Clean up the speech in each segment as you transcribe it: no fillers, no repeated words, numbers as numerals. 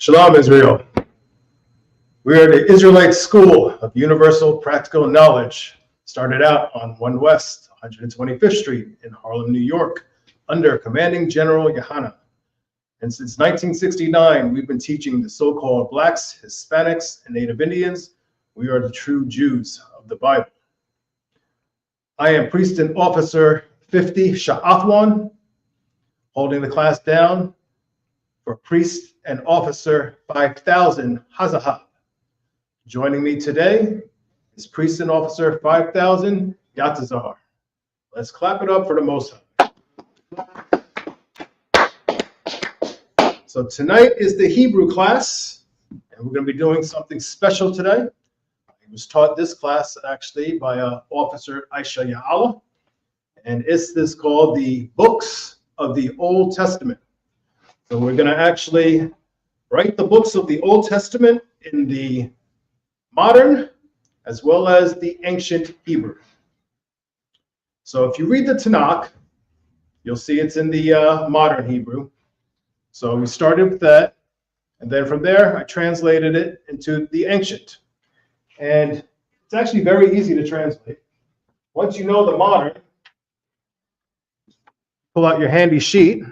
Shalom, Israel. We are the Israelite School of Universal Practical Knowledge. Started out on 1 West 125th Street in Harlem, New York, under Commanding General Yohana. And since 1969, we've been teaching the so-called Blacks, Hispanics, and Native Indians. We are the true Jews of the Bible. I am Priest and Officer 50 Sha'afwan, holding the class down for Priest and Officer 5000 Hazahab. Joining me today is Priest and Officer 5000 Yatazar. Let's clap it up for the Most High. So tonight is the Hebrew class, and we're going to be doing something special today. I was taught this class actually by Officer Aisha Ya'ala, and it's this called the Books of the Old Testament. So we're going to actually write the books of the Old Testament in the modern as well as the ancient Hebrew. So if you read the Tanakh, you'll see it's in the modern Hebrew. So we started with that, and then from there I translated it into the ancient. And it's actually very easy to translate. Once you know the modern, pull out your handy sheet,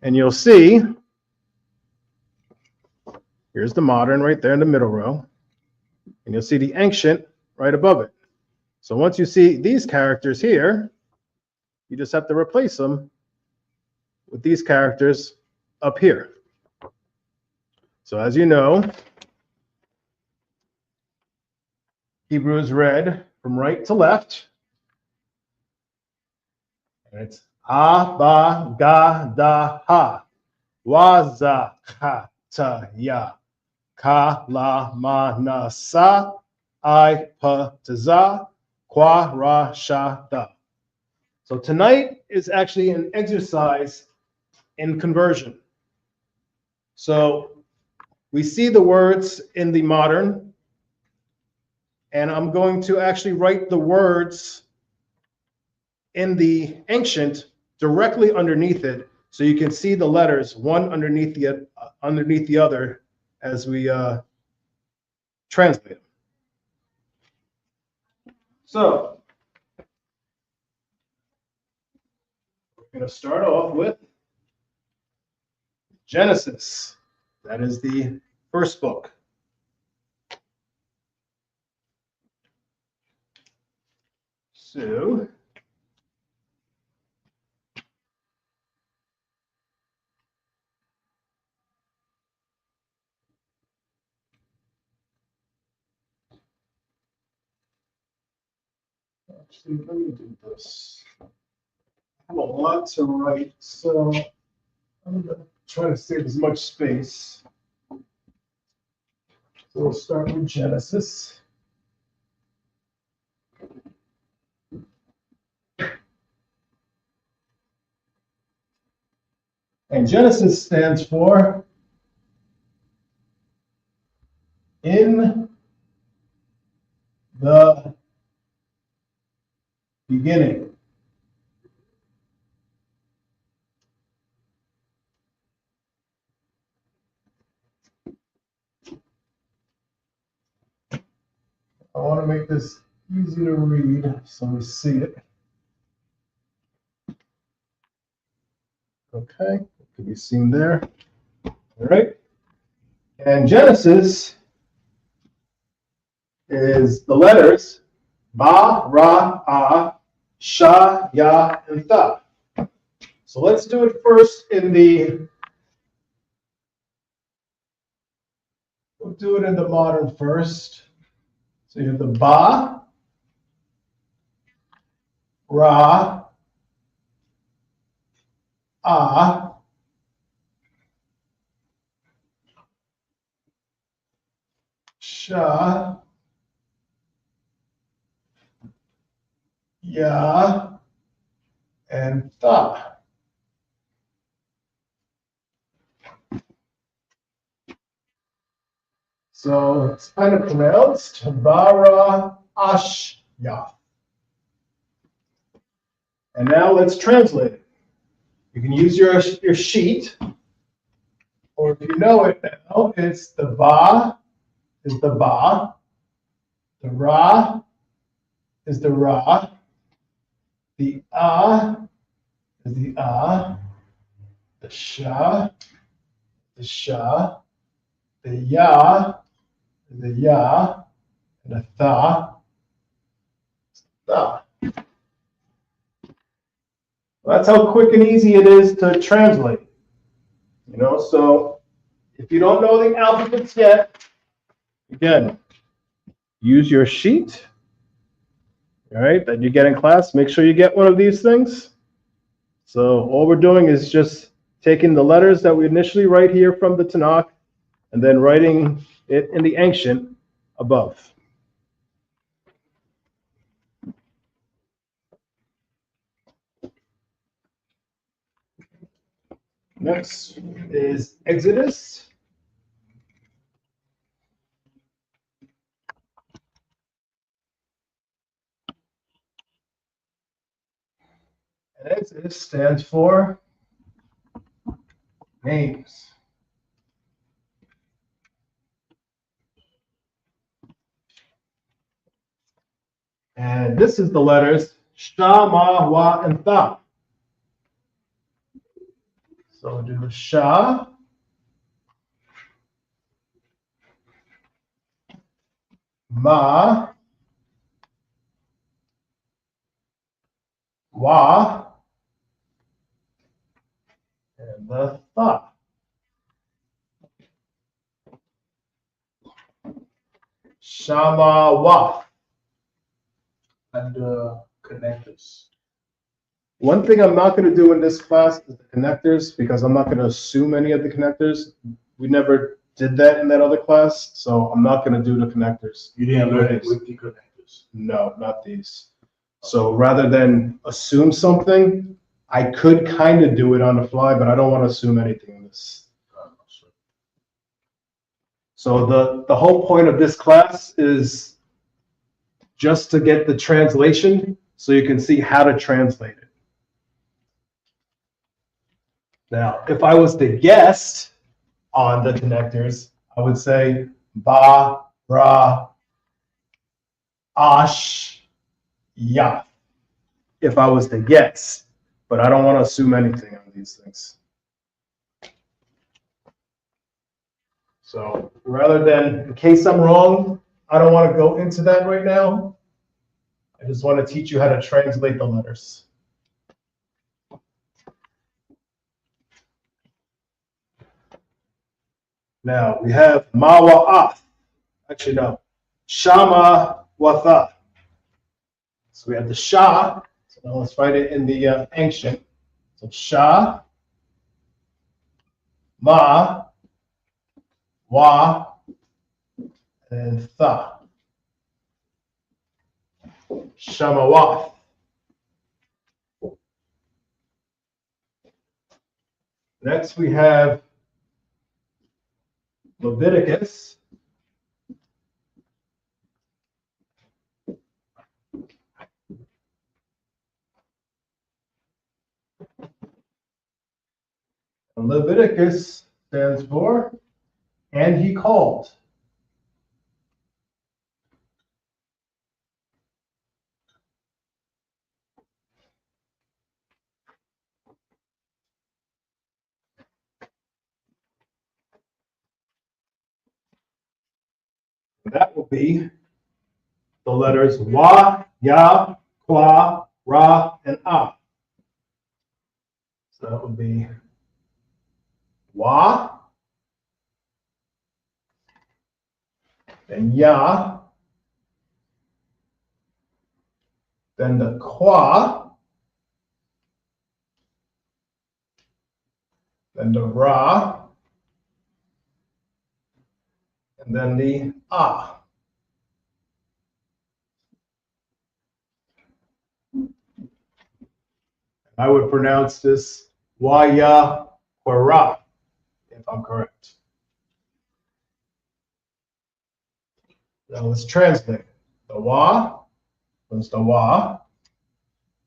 and you'll see, here's the modern right there in the middle row, and you'll see the ancient right above it. So once you see these characters here, you just have to replace them with these characters up here. So as you know, Hebrew is read from right to left, and it's Ha, ba, ga, da, ha. Wa, za, ha, ta, ya. Ka, la, ma, na, sa. I, pa, ta, za. Kwa, ra, sha, da. So tonight is actually an exercise in conversion. So we see the words in the modern, and I'm going to actually write the words in the ancient directly underneath it, so you can see the letters one underneath the other as we translate them. So we're going to start off with Genesis. That is the first book. So actually, let me do this. I have a lot to write, so I'm going to try to save as much space. So we'll start with Genesis. And Genesis stands for in the beginning. I want to make this easy to read so we see it. Okay, it can be seen there. All right. And Genesis is the letters Ba, Ra, Ah, Sha, Ya, and Tha. So let's do it first in the, we'll do it in the modern first. So you have the Ba, Ra, Ah, Sha, Ya, and Tha. So it's kind of pronounced Bara Ash Ya. And now let's translate it. You can use your sheet Or if you know it now, it's the ba is the ba, the ra is the ra, the is the sha, the sha, the ya is the ya, and the tha. That's how quick and easy it is to translate. You know, so if you don't know the alphabets yet, again, use your sheet, all right, that you get in class. Make sure you get one of these things. So all we're doing is just taking the letters that we initially write here from the Tanakh and then writing it in the ancient above. Next is Exodus. And Exodus stands for names. And this is the letters Sha, Ma, Wa, and Tha. So we'll do Sha, Ma, Wa, and the Tha. Shama, Wa. And connectors. One thing I'm not going to do in this class is the connectors, because I'm not going to assume any of the connectors. We never did that in that other class, so I'm not going to do the connectors. You didn't learn it with the connectors. No, not these. So rather than assume something, I could kind of do it on the fly, but I don't want to assume anything in this. So the whole point of this class is just to get the translation so you can see how to translate it. Now, if I was to guess on the connectors, I would say ba, ra, ash, ya. If I was to guess, but I don't want to assume anything on these things. So rather than, in case I'm wrong, I don't want to go into that right now. I just want to teach you how to translate the letters. Now we have ma wa ath. Actually, no. Shama wa tha. So we have the sha. So now let's write it in the ancient. So sha, ma, wa, and tha. Shamawath. Next we have Leviticus. And Leviticus stands for, and he called. That will be the letters Wa, Ya, Kwa, Ra, and Ah. So that would be Wa, then Ya, then the Kwa, then the Ra, and then the Ah. I would pronounce this Wa-ya or Ra, if I'm correct. Now let's translate. The Wa becomes the Wa.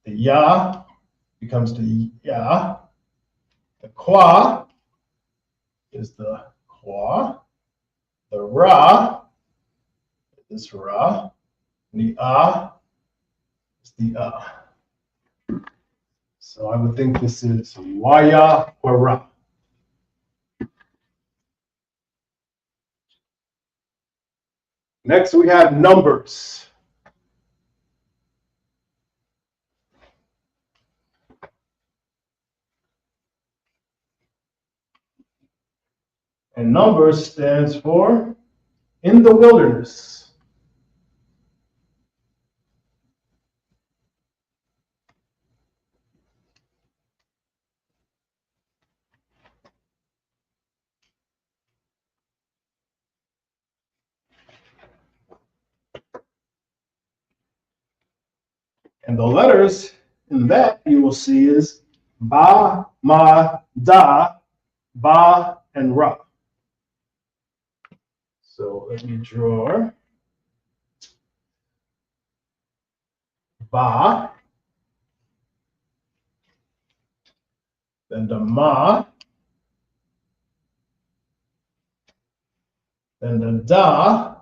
The Ya becomes the Ya. The Kwa is the Kwa. The Ra is Ra. And the Ah is the Ah. So I would think this is Waya or Ra. Next, we have numbers. And numbers stands for in the wilderness. And the letters in that you will see is Ba, Ma, Da, Ba, and Ra. So let me draw Ba, then the Ma, then the Da,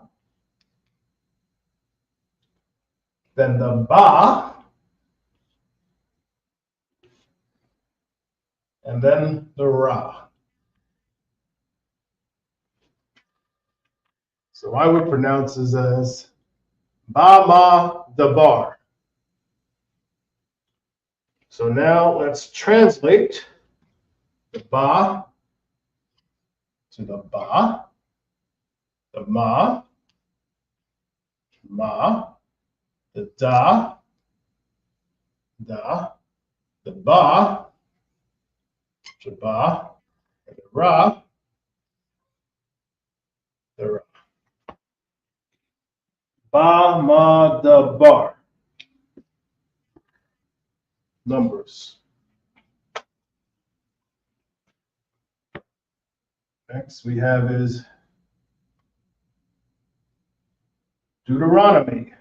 then the Ba, and then the Ra. So I would pronounce this as Ba, Ma, the Bar. So now let's translate the Ba to the Ba, the Ma, Ma, the Da, Da, the Ba, Ba, and the Ra, the Ra. Ba, Ma, the Bar. Numbers. Next we have is Deuteronomy.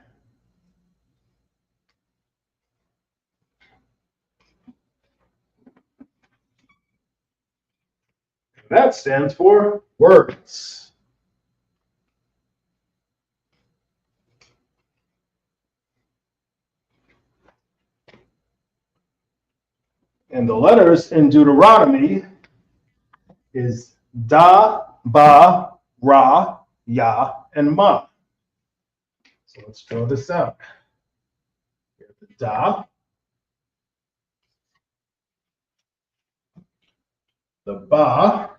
That stands for words. And the letters in Deuteronomy is Da, Ba, Ra, Ya, and Ma. So let's draw this out. We have the Da, the Ba,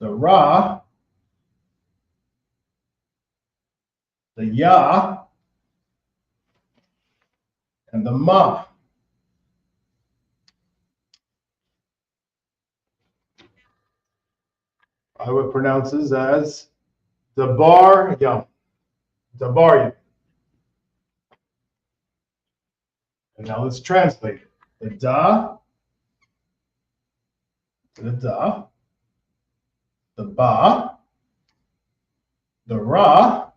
the Ra, the Ya, and the Ma. I would pronounce this as the Bar Yam. The Bar Yam. And now let's translate it. The Da, the Da, the Ba, the Ra,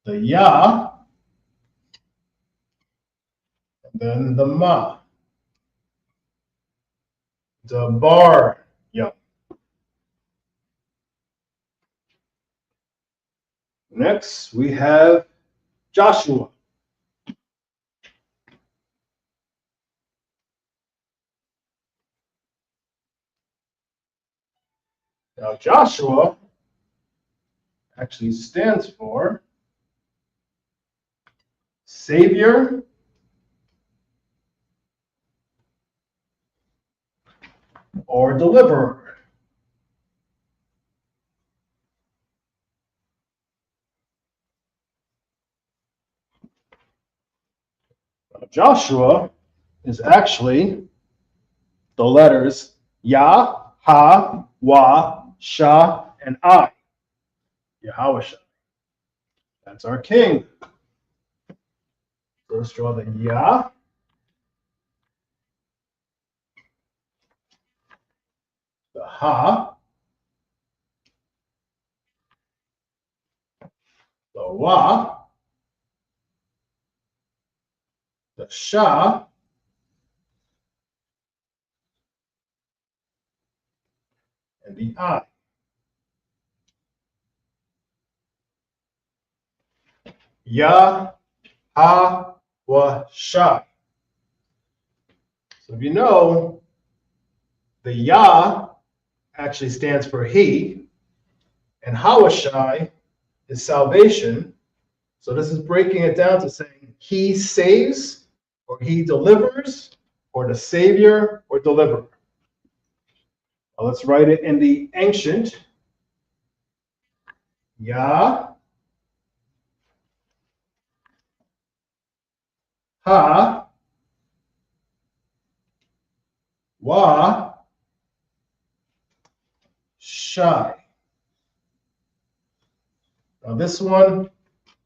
the Ya, and then the Ma. The Bar Yam. Next, we have Joshua. Now, Joshua actually stands for Savior or Deliverer. Now, Joshua is actually the letters Yah, Ha, Wa, Sha, and I. Yahweh. That's our king. First draw the Yah, the Ha, the Wa, the Sha, and the I. Ya, ha, wa, shai. So if you know, the Ya actually stands for He, and Hawashai is salvation. So this is breaking it down to saying He saves, or He delivers, or the Savior or Deliverer. Now let's write it in the ancient. Ya, ha, wa, shai. Now this one,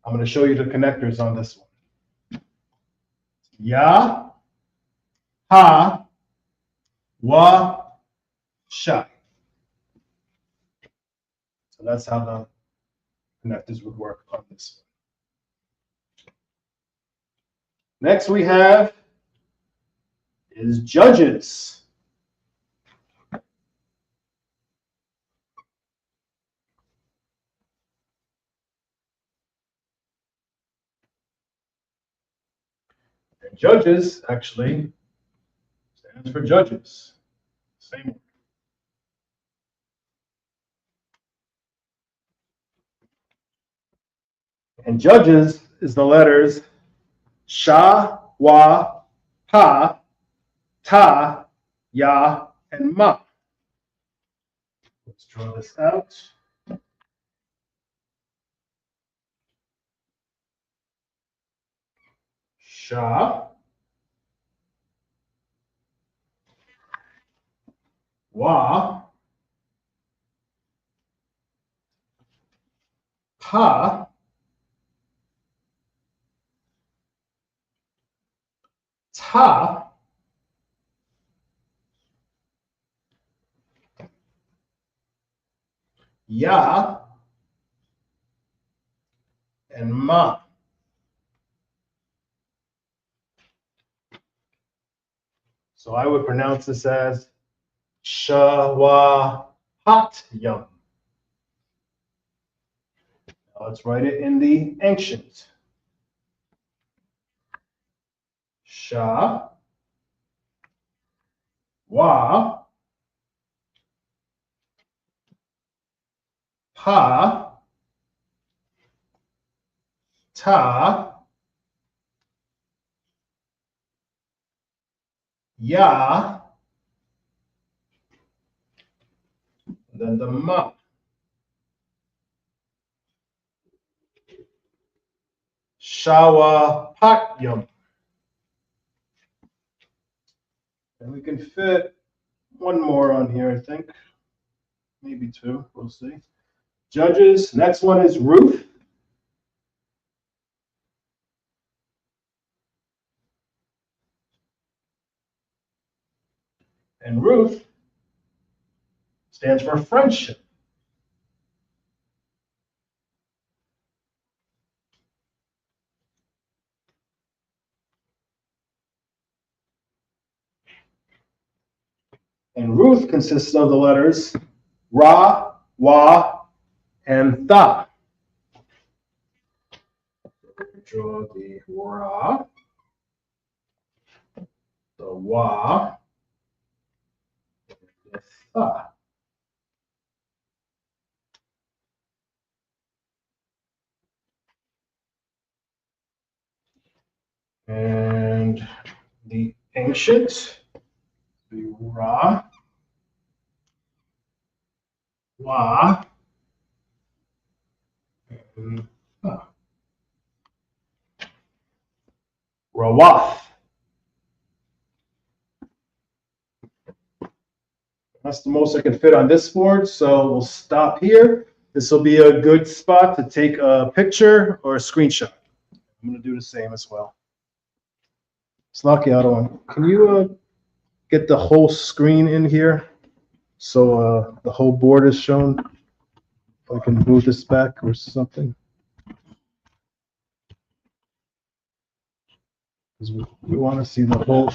I'm going to show you the connectors on this one. Ya, ha, wa, shai. So that's how the connectors would work on this one. Next we have is judges. And judges actually stands for judges. Same one. And judges is the letters Sha, Wa, Ha, Ta, Ya, and Ma. Let's draw this out. Sha, Wa, Ha, Ta, Ya, and Ma. So I would pronounce this as Shawa Hot Yum. Now let's write it in the ancient. Sha, Wa, Ha, Ta, Ya, and then the Ma. Shawa Hot Yum. And we can fit one more on here, I think. Maybe two, we'll see. Judges, next one is Ruth. And Ruth stands for friendship. And Ruth consists of the letters Ra, Wa, and Tha. Draw the Ra, the Wa, the Tha. And the ancient, the Ra, Wa, and Tha. Rawath. That's the most I can fit on this board, so we'll stop here. This will be a good spot to take a picture or a screenshot. I'm going to do the same as well. Slocky, can you get the whole screen in here so the whole board is shown? If I can move this back or something. Because we want to see the whole.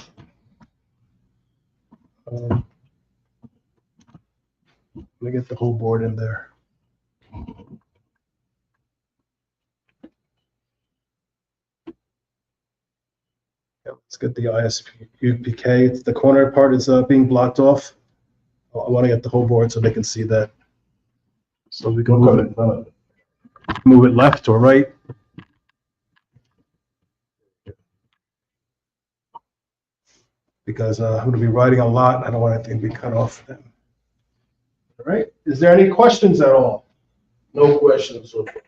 Let me get the whole board in there. Yep, let's get the ISUPK. It's the corner part is being blocked off. I want to get the whole board so they can see that. So we can Don't come in front of it. move it left or right. Because I'm going to be writing a lot. I don't want anything to be cut off then. All right. Is there any questions at all? No questions so far.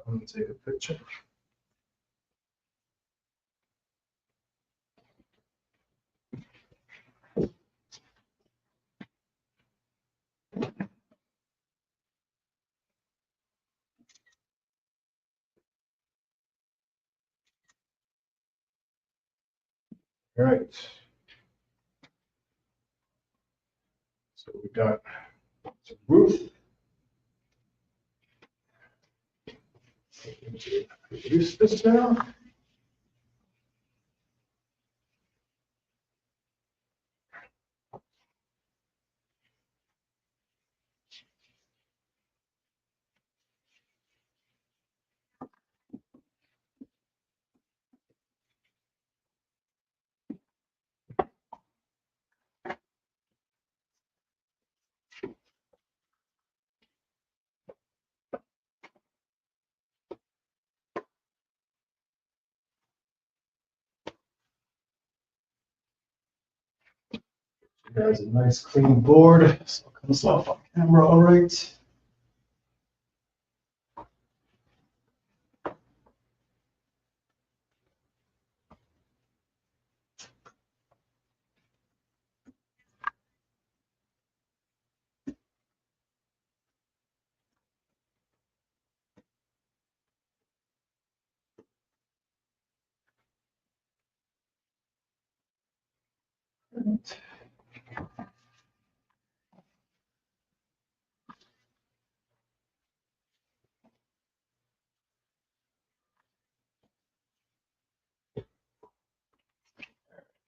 I'm going to take a picture. All right. So we got some roof. Reduce this down. There's a nice clean board. So it comes off on camera all right.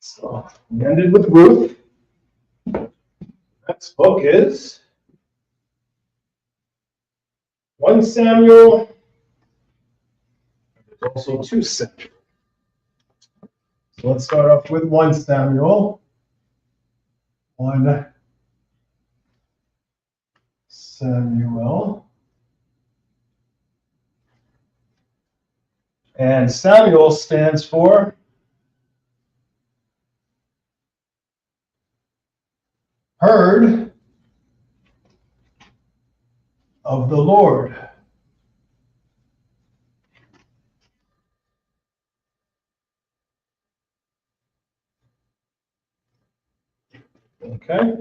So we ended with the roof. Next book is 1 Samuel. There's also 2 Samuel. So let's start off with 1 Samuel. 1 Samuel. And Samuel stands for heard of the Lord. Okay.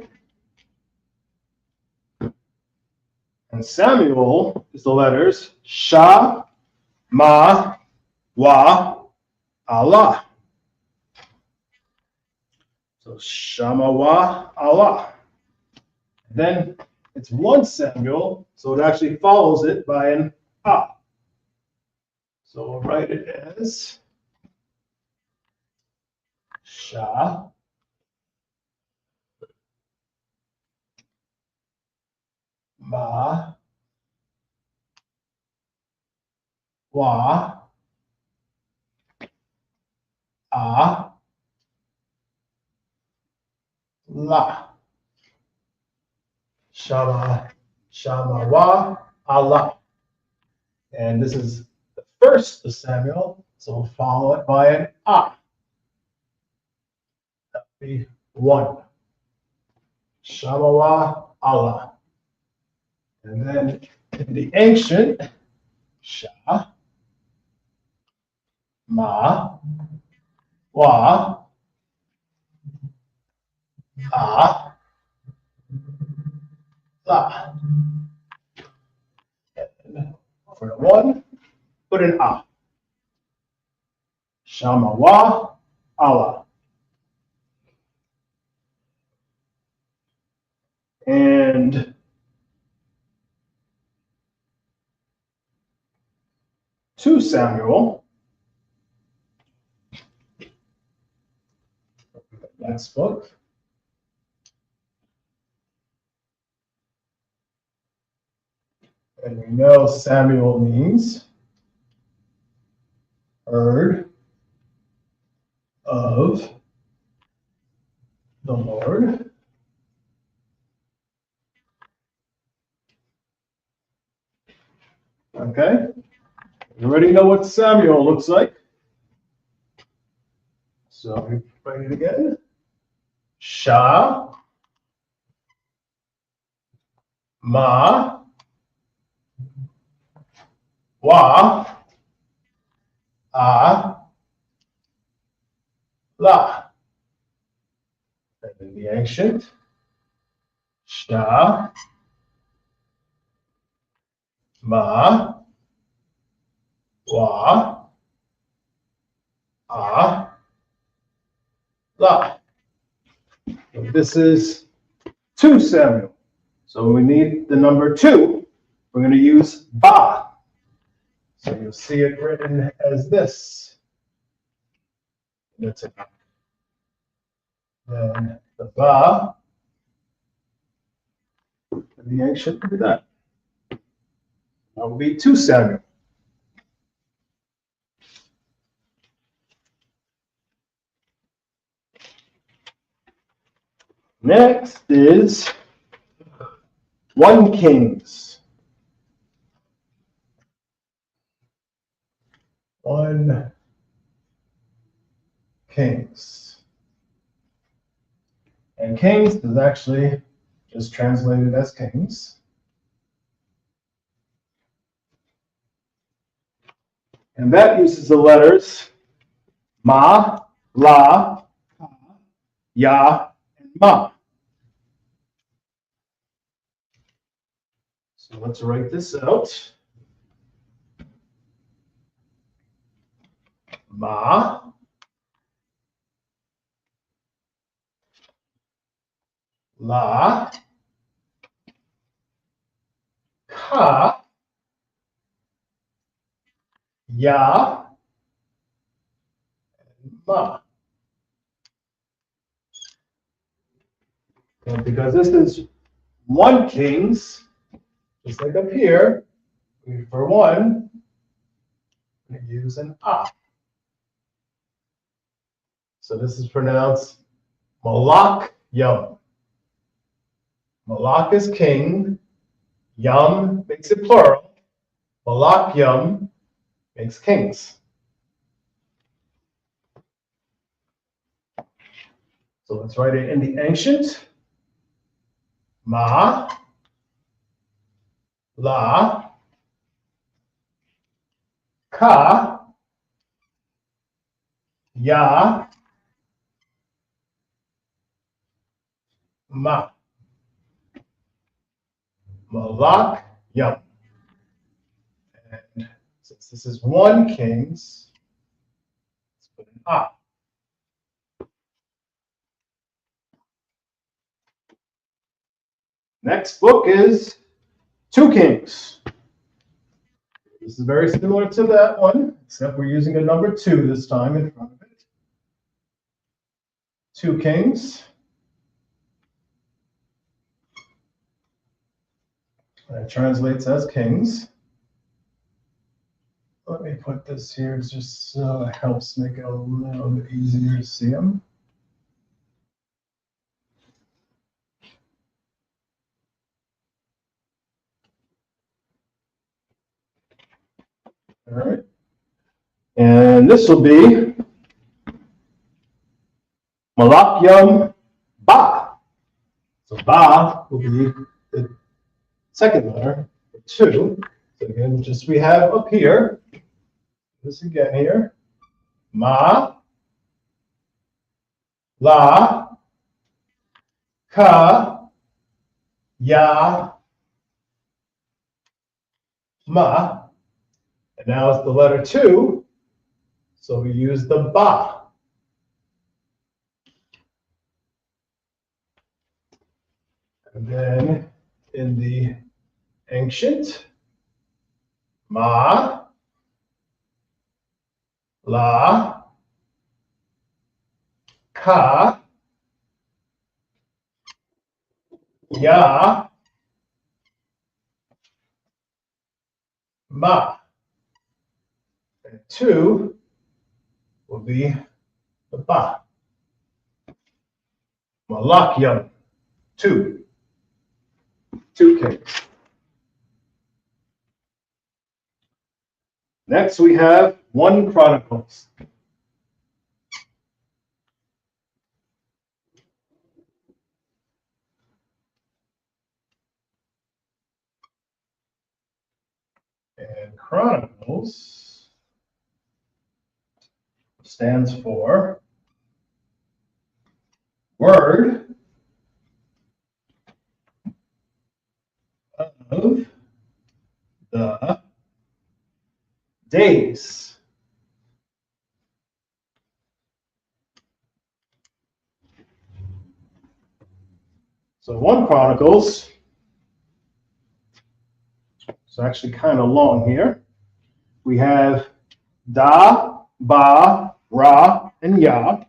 And Samuel is the letters Sha, Ma, Wa, Allah. So Shama Wa, Allah. Then it's 1 Samuel, so it actually follows it by an A. So we'll write it as Sha, Ma, Wa, A, La. Shama, Shama Wa, Allah. And this is the first of Samuel, so we'll follow it by an A. That would be 1. Shama Wa, Allah. And then in the ancient, Sha, Ma, Wa, A, La. And for the 1, put an A. Shama Wa, Allah. And 2 Samuel, next book. know Samuel means heard of the Lord. Okay? You already know what Samuel looks like. So let me write it again. Sha, ma, wa, a, la. And in the ancient, sha, ma, wa, a, la. This is 2 Samuel. So we need the number 2. We're going to use ba. So you'll see it written as this. That's it. Then the ba, and the ancient will be that. That will be 2 Samuel. Next is 1 Kings. 1 Kings. And Kings is actually just translated as kings. And that uses the letters ma, la, ka, ya, and ma. So let's write this out. Ma, la, ka, ya, and ma. And because this is 1 Kings, just like up here, for 1, we use an a. So this is pronounced Malak Yum. Malak is king. Yum makes it plural. Malak Yum makes kings. So let's write it in the ancient. Ma, la, ka, ya, ma. Malak Yum. And since this is 1 Kings, let's put an a. Next book is 2 Kings. This is very similar to that one, except we're using a number 2 this time in front of it. 2 Kings. And it translates as kings. Let me put this here just so it helps make it a little bit easier to see them. All right. And this will be Malakyam Ba. So Ba will be the second letter, 2. So again, just we have up here, this again here, Ma, La, Ka, Ya, Ma. And now it's the letter 2, so we use the Ba. And then in the ancient, Ma, La, Ka, Ya, Ma. And 2 will be the Ba. Malakyam. 2. 2 kings. Next we have 1 Chronicles. And Chronicles stands for Word of the Days. So 1 Chronicles, it's actually kind of long here. We have Da, Ba, Ra, and Ya.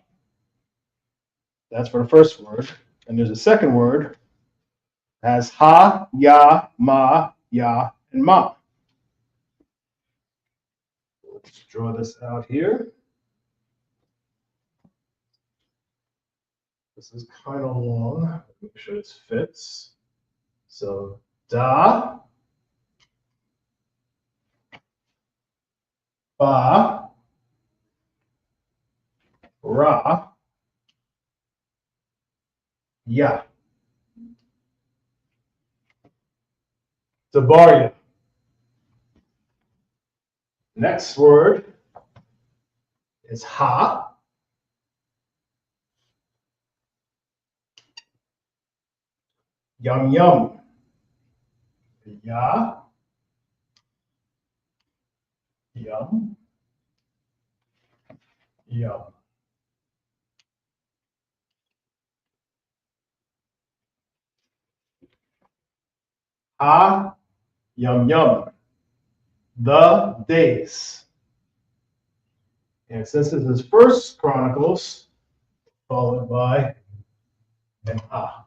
That's for the first word. And there's a second word as Ha, Ya, Ma, Ya, and Ma. Let's draw this out here. This is kind of long. Make sure it fits. So Da, Ba, Ra, Ya. Dabarya. Next word is Ha. Yum yum. Ya. Yum. Yum. Ha. Yum yum. The days. And since this is First Chronicles, followed by an Ah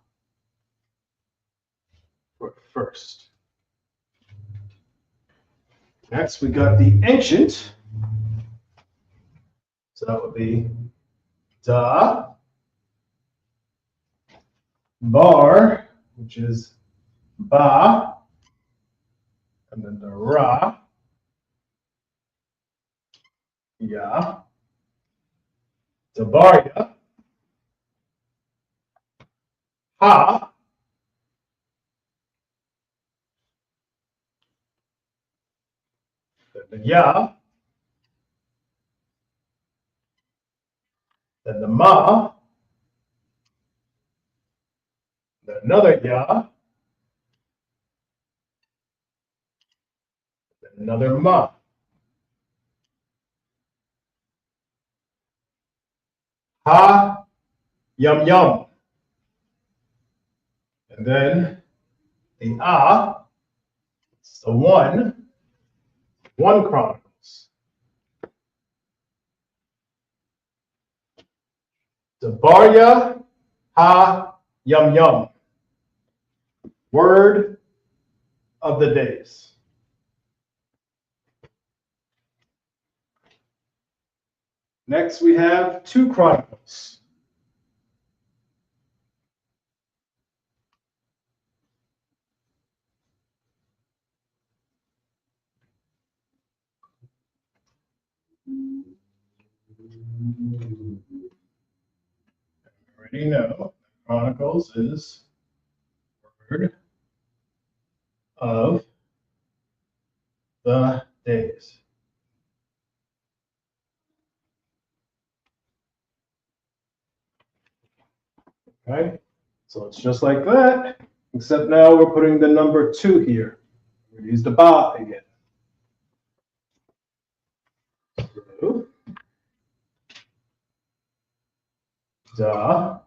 for first. Next, we got the ancient. So that would be Da, Bar, which is Ba, and then the Ra, Ya, Dabarya, Ha, then the Ya, then the Ma, then another Ya, then another Ma. Ha, Yum Yum. And then the Ah, it's the 1 Chronicles. Dabarya, Ha, Yum Yum. Word of the days. Next, we have 2 Chronicles. Already know Chronicles is word of the days. Okay, so it's just like that, except now we're putting the number 2 here. We're going to use the Ba again. So, Da,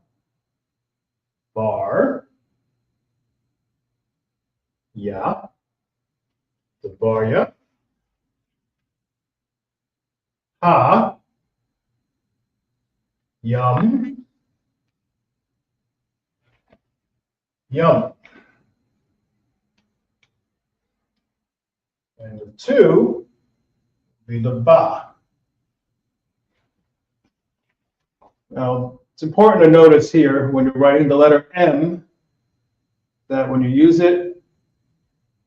Bar, Ya, Dabarya, Ha, Yum, Yum. And 2 will be the ba. Now, it's important to notice here when you're writing the letter M that when you use it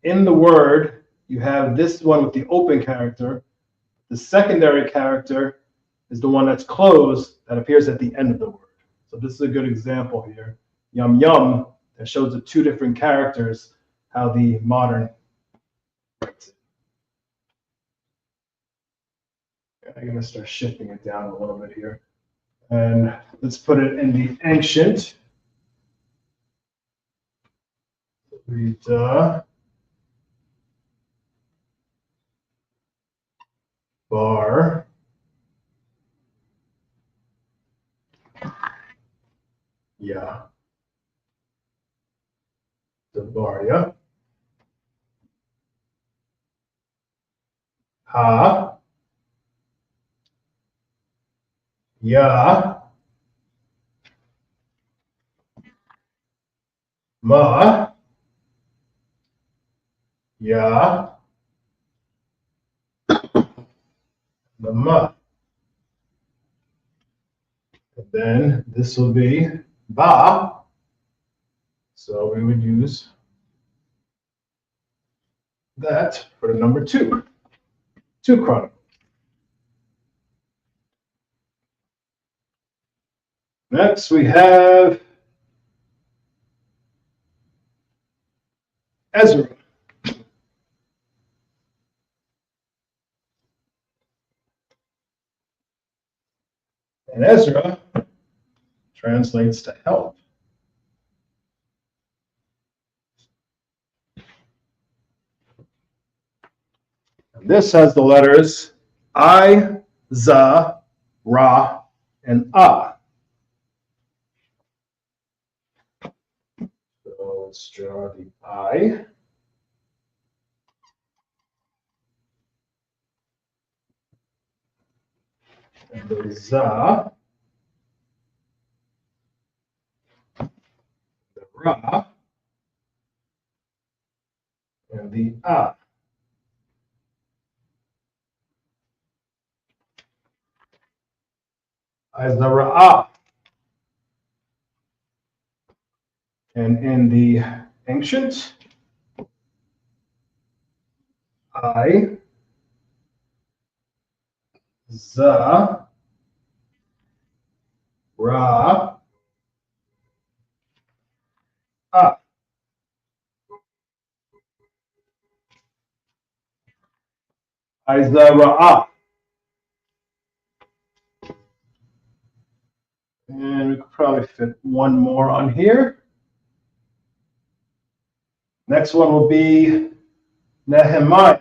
in the word, you have this one with the open character. The secondary character is the one that's closed that appears at the end of the word. So this is a good example here. Yum yum, that shows the two different characters, how the modern writes it. I'm going to start shifting it down a little bit here. And let's put it in the ancient. Read bar. Yeah. The bar, yeah. Ha. Ya. Ma. Ya. The ma. And then this will be ba. So we would use that for the number 2. 2 chronicle. Next we have Ezra. And Ezra translates to help. And this has the letters I, Za, Ra, and Ah. So let's draw the I. And the Za. The Ra. And the Ah. Izara'ah. And in the ancient, I, Za, Ra, Ah. Izara'ah. And we could probably fit one more on here. Next one will be Nehemiah.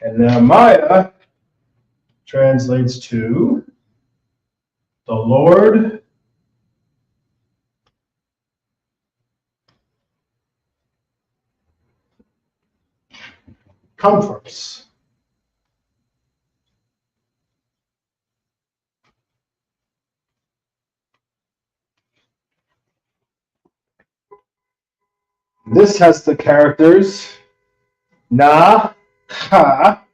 And Nehemiah translates to the Lord comforts. This has the characters Na, Ha,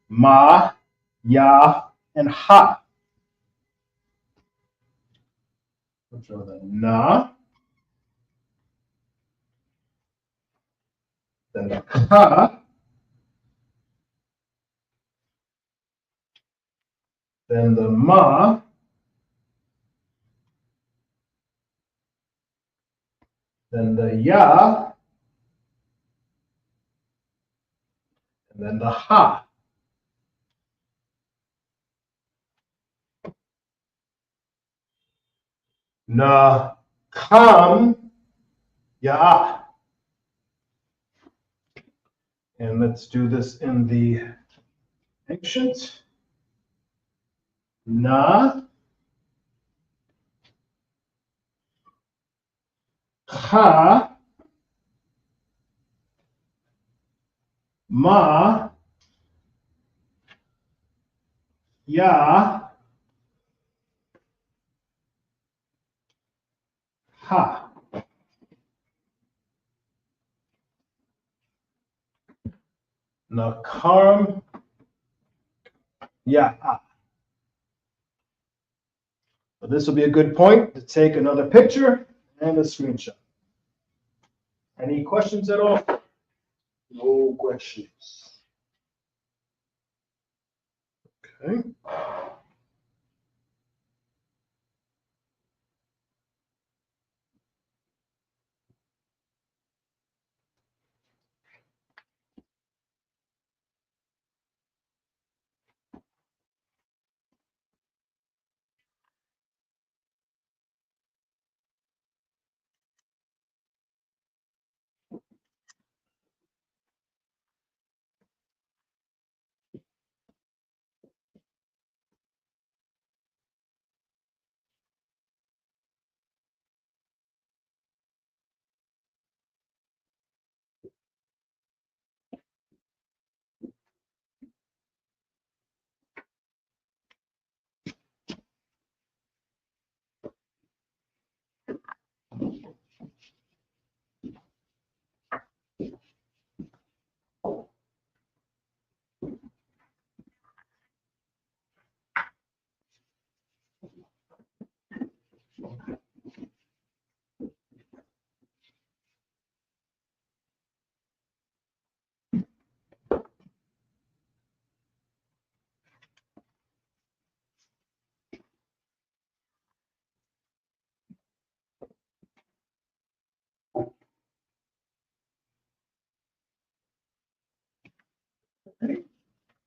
Ma, Ya, and Ha. We'll draw the Na, then the Ha, then the Ma, then the Ya, and then the Ha. Na, Kam, Ya. And let's do this in the ancient. Na, Ha, Ma, Ya, Ha. Nakaram, Ya. So this will be a good point to take another picture and a screenshot. Any questions at all? No questions. Okay.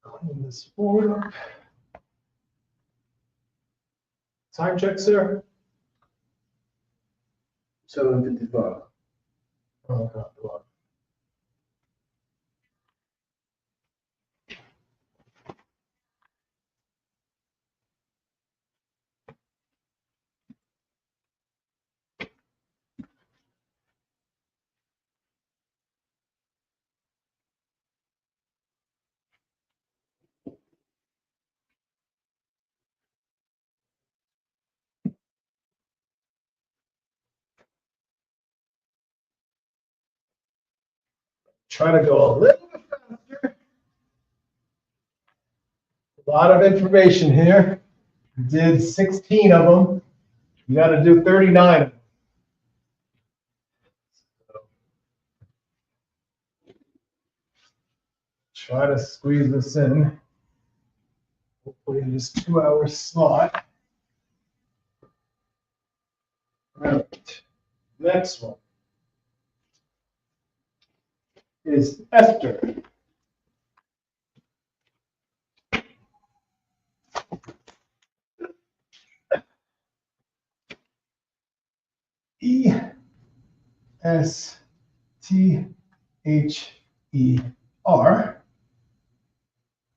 Clean this board up. Time check, sir. 7:55. Oh, God. Try to go a little bit faster. A lot of information here. Did 16 of them. You got to do 39 of them. Try to squeeze this in. Hopefully in this 2-hour slot. All right. Next one is Esther. Esther.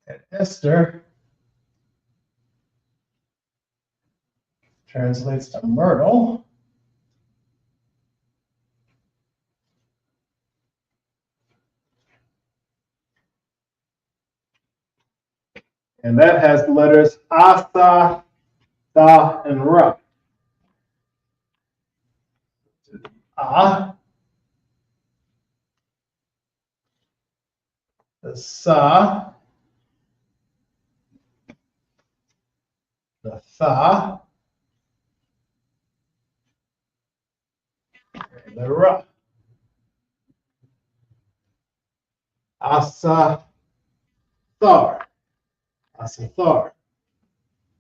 And Esther translates to myrtle. And that has the letters Asa, Tha, and Ra. A, the Sa, the Tha, and the Ra. Asa, Thar. Asa, Thar.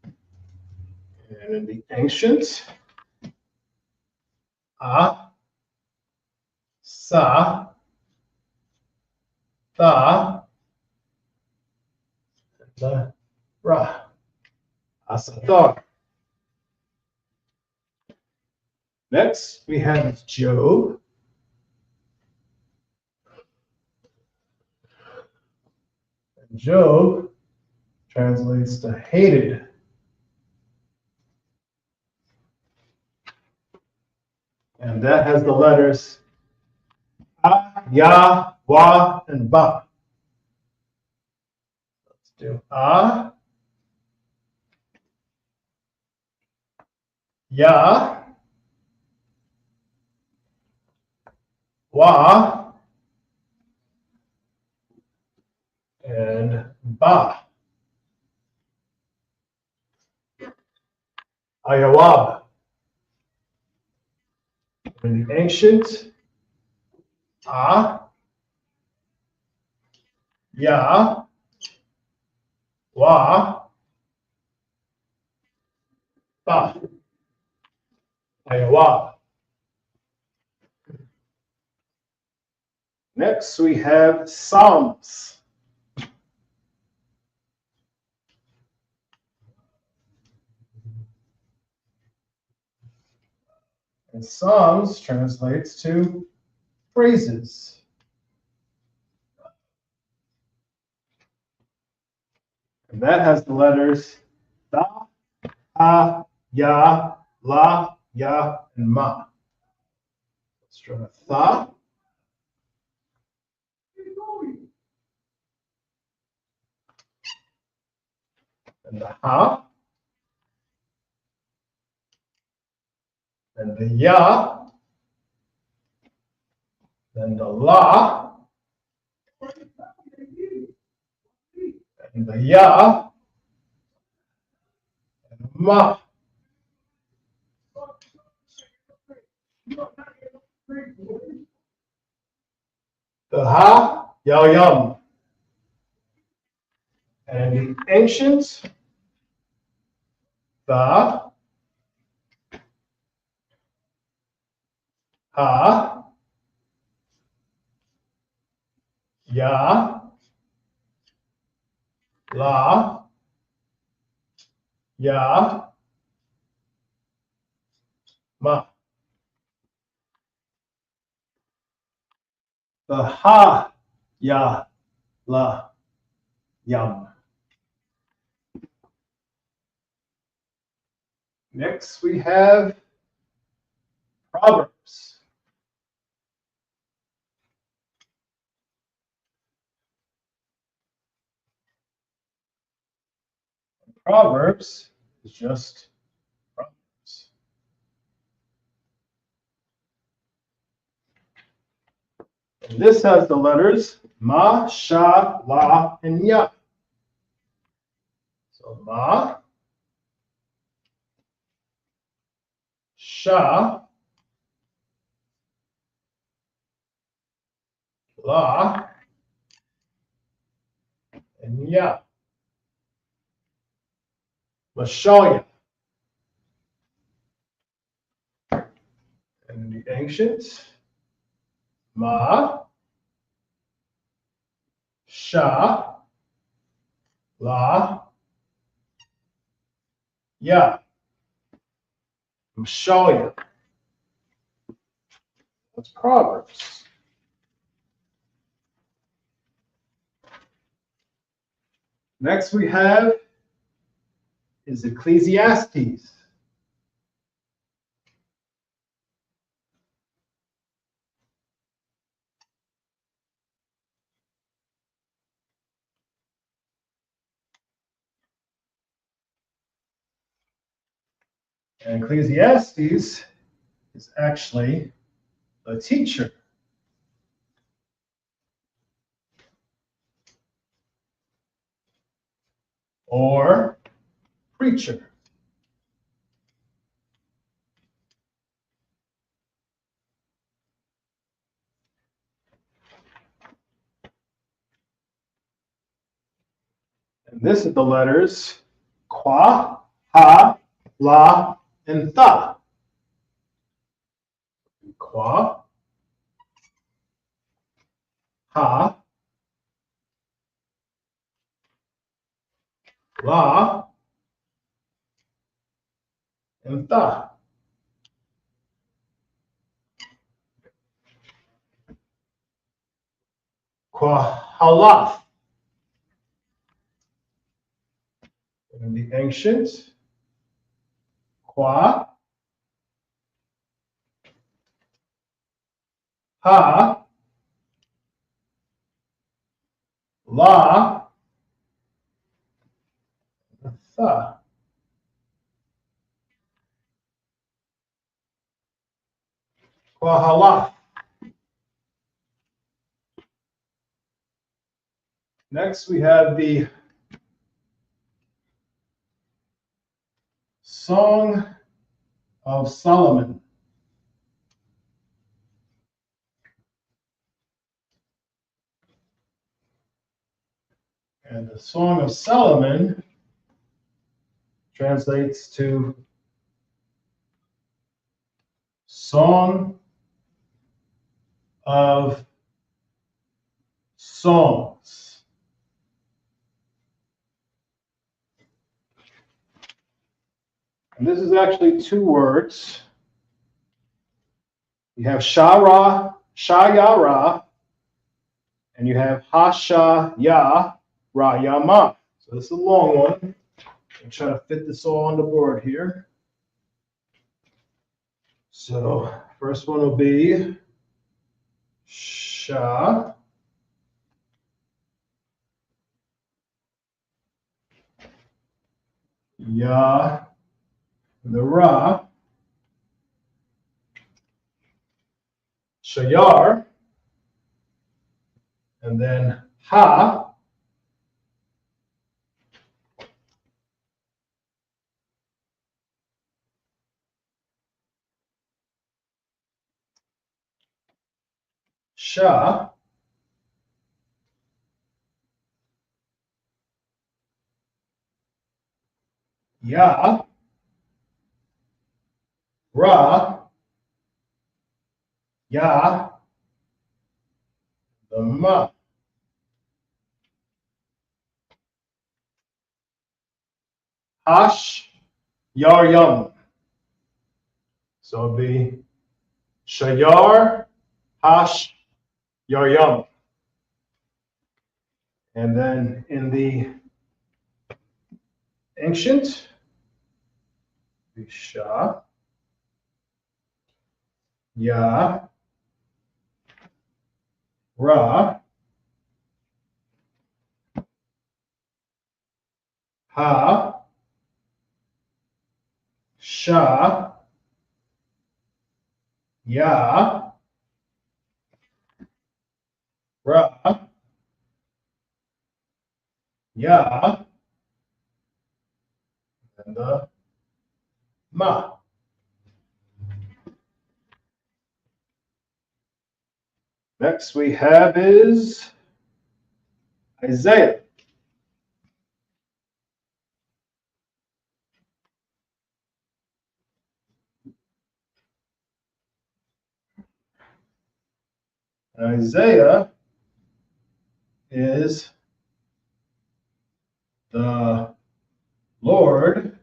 And in the ancient, A, Sa, Tha, and the Ra. Asa, Thar. Next, we have Job. And Job translates to hated. And that has the letters A, Ya, Wa, and Ba. Do a, ya, wa, and ba. Ayawab. In the ancient, a, ya, wa, ba. Ayawab. Next, we have Psalms. And Psalms translates to phrases. And that has the letters da, ha, ya, la, ya, and ma. Let's try tha. And the ha. And the ya. Then the la. And the ya. And the ma. The ha, ya, yum. And the ancient, the, ha, ya, la, ya, ma. The ha, ya, la, yum. Next, we have Proverbs. Proverbs is just Proverbs. And this has the letters ma, sha, la, and ya. So ma, sha, la, and ya. Mashallah. And the ancient, ma, sha, la, ya. Mashallah. That's Proverbs. Next we have is Ecclesiastes. And Ecclesiastes is actually a teacher. Or preacher. And this is the letters qua, ha, la, and tha. Qua, ha, la, and tha. Qua halaf. In the ancient, qua, ha, la, Tha. Quahala. Next, we have the Song of Solomon. And the Song of Solomon translates to Song of Songs. And this is actually two words. You have Shara, Shayara, and you have Hashaya, Rayama. So this is a long one. I'm trying to fit this all on the board here. So first one will be Sha. Ya, the Ra. Shayar. And then Ha. Sha. Ya. Ra. Ya. The Ma. Hash. Yar Yum. So it'll be Shayar. Hash. Yar Yum. And then in the ancient, Sha, Ya, Ra, Ha, Sha, Ya, Ra, Ya, and the Ma. Next we have is Isaiah. And Isaiah is the Lord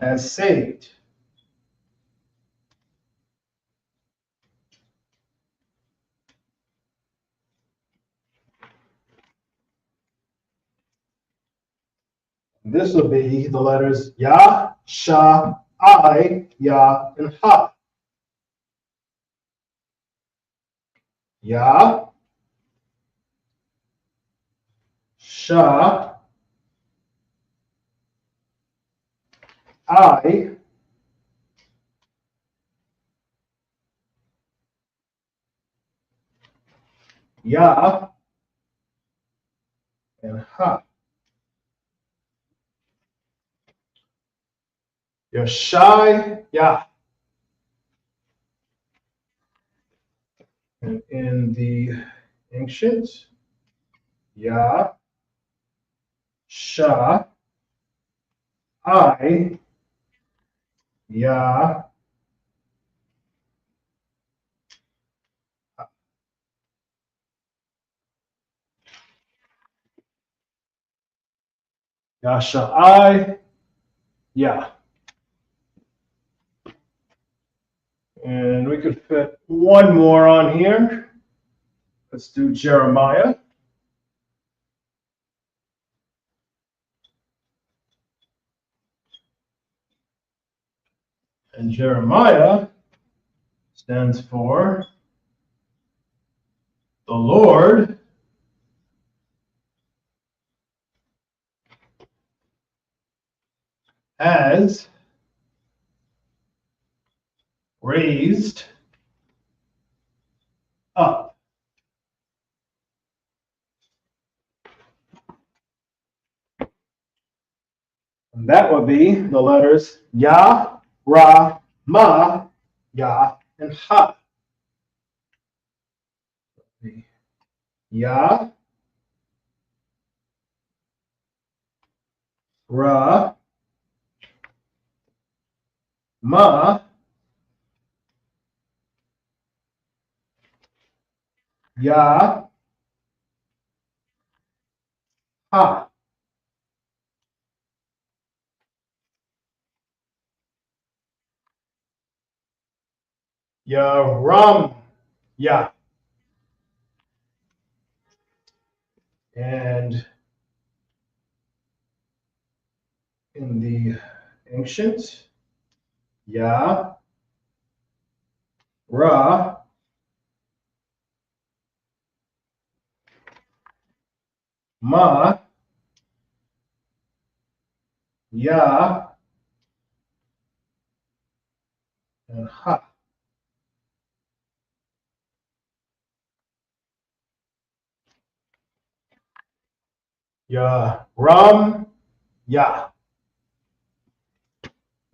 has saved. This will be the letters Ya, Sha, I, Ya, and Ha. Ya, Sha, I, Ya, and Ha. Yashai, Ya. And in the ancient, Ya, Sha, I, Ya, Yasha, I, Ya. And we could fit one more on here. Let's do Jeremiah. And Jeremiah stands for the Lord has raised up. And that would be the letters Ya, Ra, Ma, Ya, and Ha. Ya, Ra, Ma, Ya, Ha. Ya, Ram, Ya. And in the ancient, Ya, Ra, Ma, Ya, and Ha. Ya, Ram, Ya.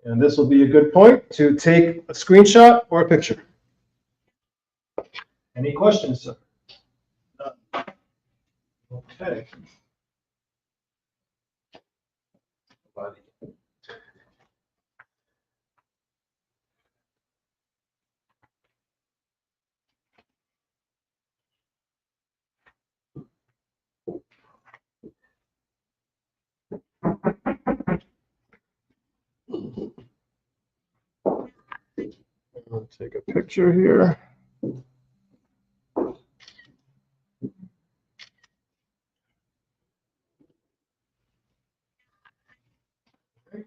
And this will be a good point to take a screenshot or a picture. Any questions, sir? None. Okay. I'll take a picture here. Right.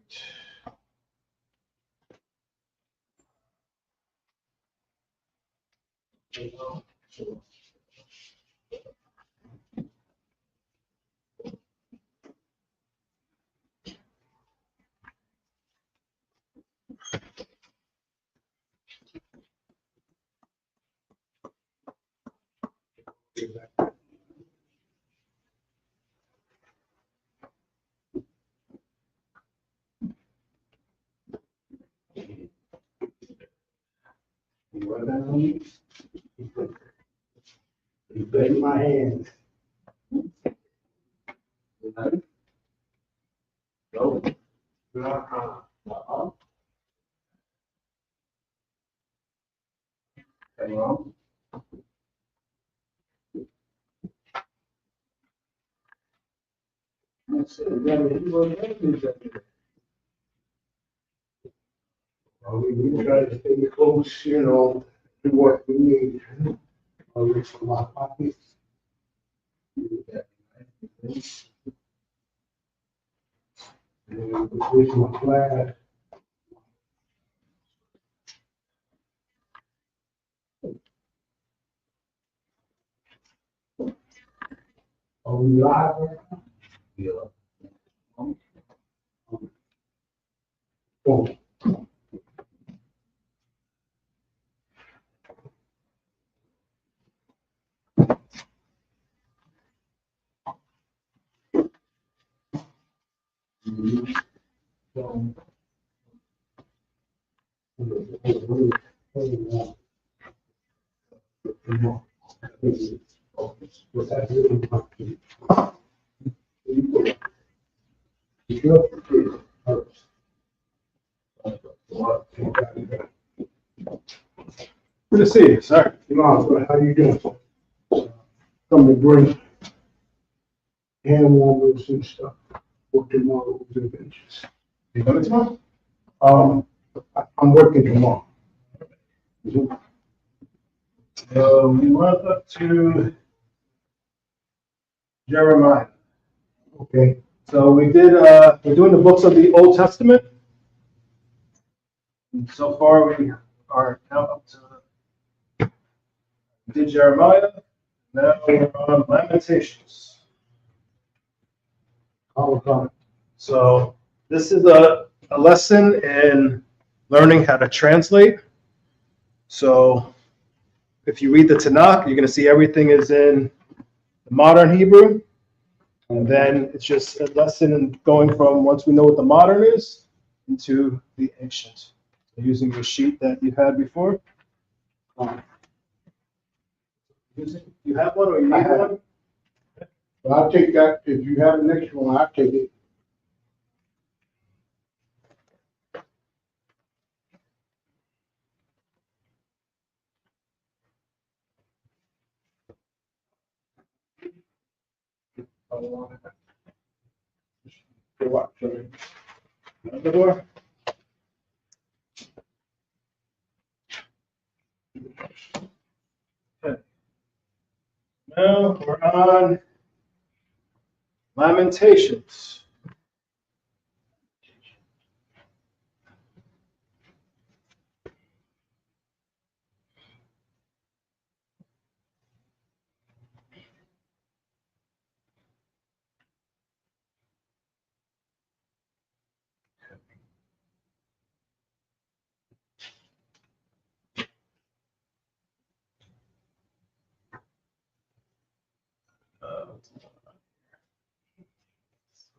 You run down on me? You bend my hand. No. Uh-uh. Hang on. That's it. We try to stay close, you know, to what we need. I'll reach for my pockets. And reach my flag. Are we live? Yeah. Oh. Good to see you, sir. How you doing? Come to bring hand warmers and stuff for tomorrow's adventures. You coming tomorrow? I'm working tomorrow. We went up to Jeremiah. Okay. So we did, we're doing the books of the Old Testament. And so far, we are now up to, we did Jeremiah, now we're on Lamentations. All the time. So this is a a lesson in learning how to translate. So if you read the Tanakh, you're going to see everything is in the modern Hebrew. And then it's just a lesson in going from, once we know what the modern is, into the ancient. So using the sheet that you've had before. You have one or you need one? Well, I'll take that. If you have the next one, I'll take it. Another door? Okay. Now we're on Lamentations.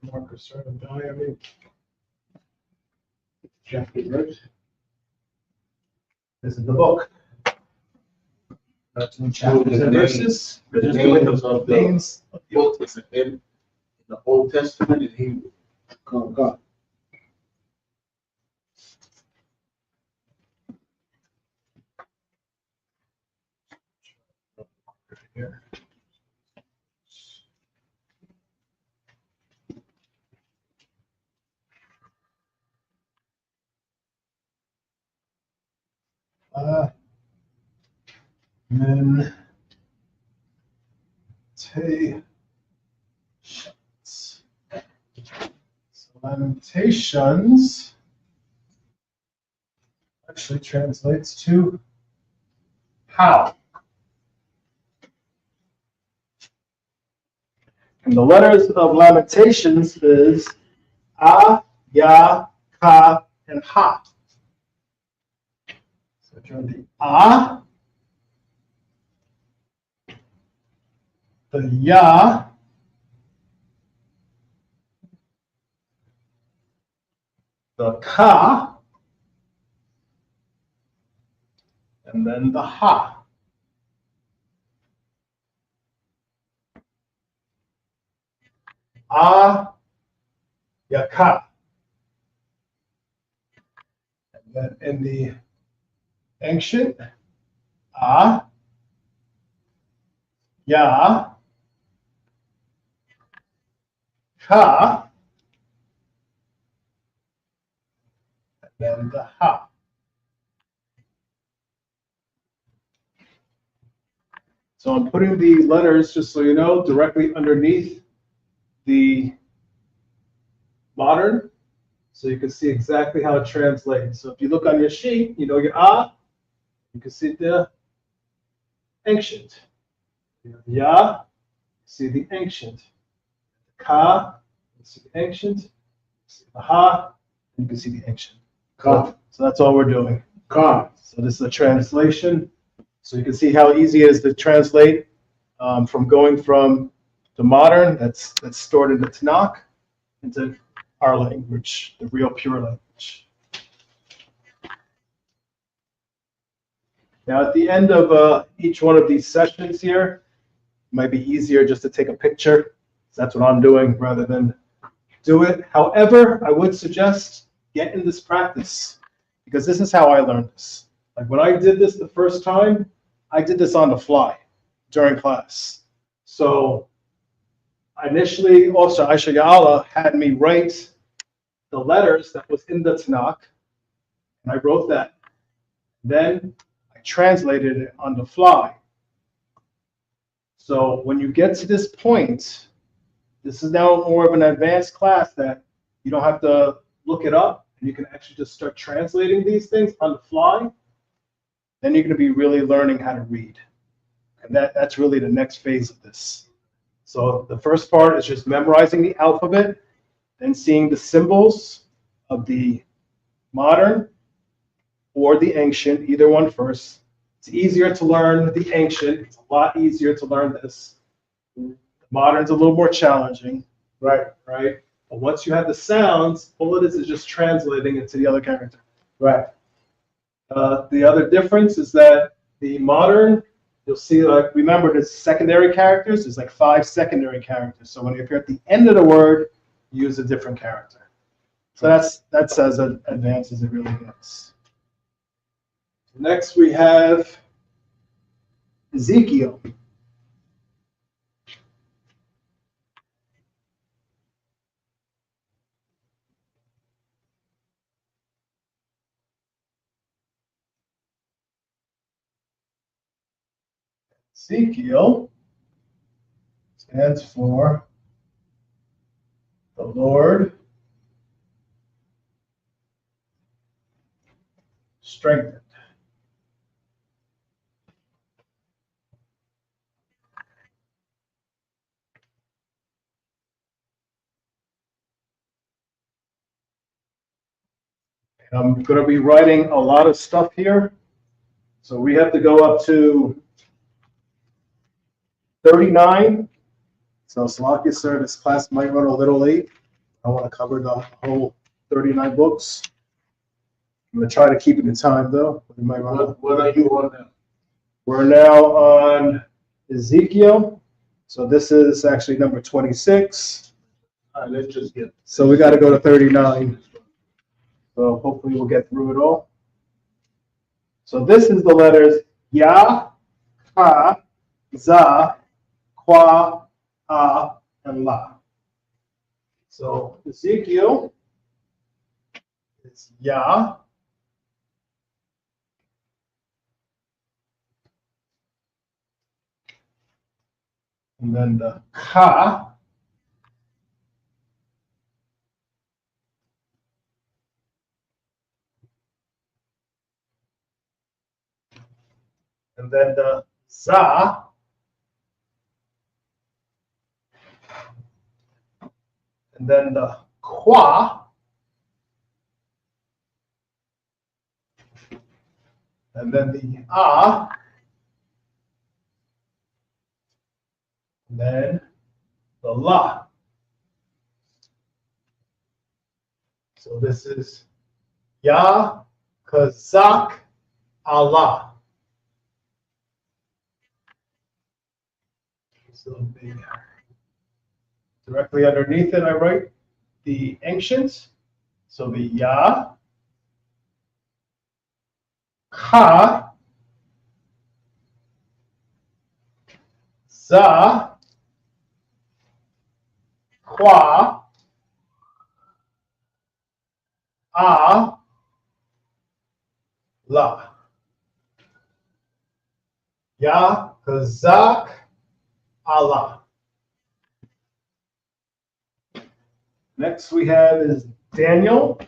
Marker certain diary. Chapter verse. This is the book. That's in Oh, chapters the and name- verses. the Just names doing of the names of the Book is in the Old Testament in Hebrew. God. here. Lamentations. So Lamentations actually translates to how. And the letters of Lamentations is A, Ya, Ka, and Ha. So turn the A, the Ya, the Ka, and then the Ha. A, Ya, Ka. And then in the ancient, A, Ya, Ka, and then the Ha. So I'm putting the letters, just so you know, directly underneath the modern, so you can see exactly how it translates. So if you look on your sheet, you know your A, you can see the ancient. Ya, see the ancient. Ka, you see the ancient. See the Ha, and you can see the ancient. God. So that's all we're doing. God. So this is a translation. So you can see how easy it is to translate from going from the modern, that's stored in the Tanakh, into our language, the real pure language. Now at the end of each one of these sessions here, it might be easier just to take a picture. So that's what I'm doing rather than do it. However, I would suggest get in this practice because this is how I learned this. Like when I did this the first time, I did this on the fly during class. So initially, also Aisha Ya'ala had me write the letters that was in the Tanakh, and I wrote that. Then I translated it on the fly. So when you get to this point, this is now more of an advanced class that you don't have to look it up, and you can actually just start translating these things on the fly. Then you're going to be really learning how to read. And that's really the next phase of this. So the first part is just memorizing the alphabet, then seeing the symbols of the modern or the ancient, either one first. It's easier to learn the ancient. It's a lot easier to learn this. The modern's a little more challenging, Right, right? But once you have the sounds, all it is just translating it to the other character. right. The other difference is that the modern, you'll see, like, remember the secondary characters, there's like 5 secondary characters. So when you're at the end of the word, you use a different character. So that's as advanced as it really gets. Next we have Ezekiel. Ezekiel stands for the Lord strengthened. I'm going to be writing a lot of stuff here. So we have to go up to 39. So Slovakia, sir, this class might run a little late. I want to cover the whole 39 books. I'm going to try to keep it in time, though. We might run What are you on now? We're now on Ezekiel. So this is actually number 26. All right, let's just get. So we got to go to 39. So hopefully we'll get through it all. So this is the letters Ya, Ha, Za, Kwa, A, and La. So Ezekiel is Ya. And then the Ka. And then the Za. And then the Kwa. And then the A. And then the La. So this is Ya, Kazak, Allah. So directly underneath it, I write the ancients. So the Ya, Ha, Za, Kwa, A, La. Ya, Kazak, Allah. Next we have is Daniel.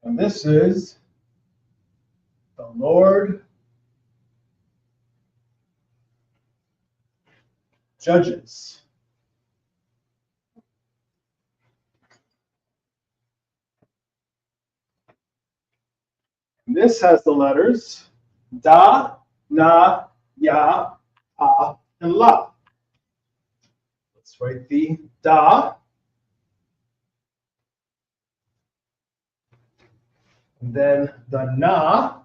And this is the Lord judges. And this has the letters Da, Na, Ya, Ha, and La. Let's write the Da. And then the Na.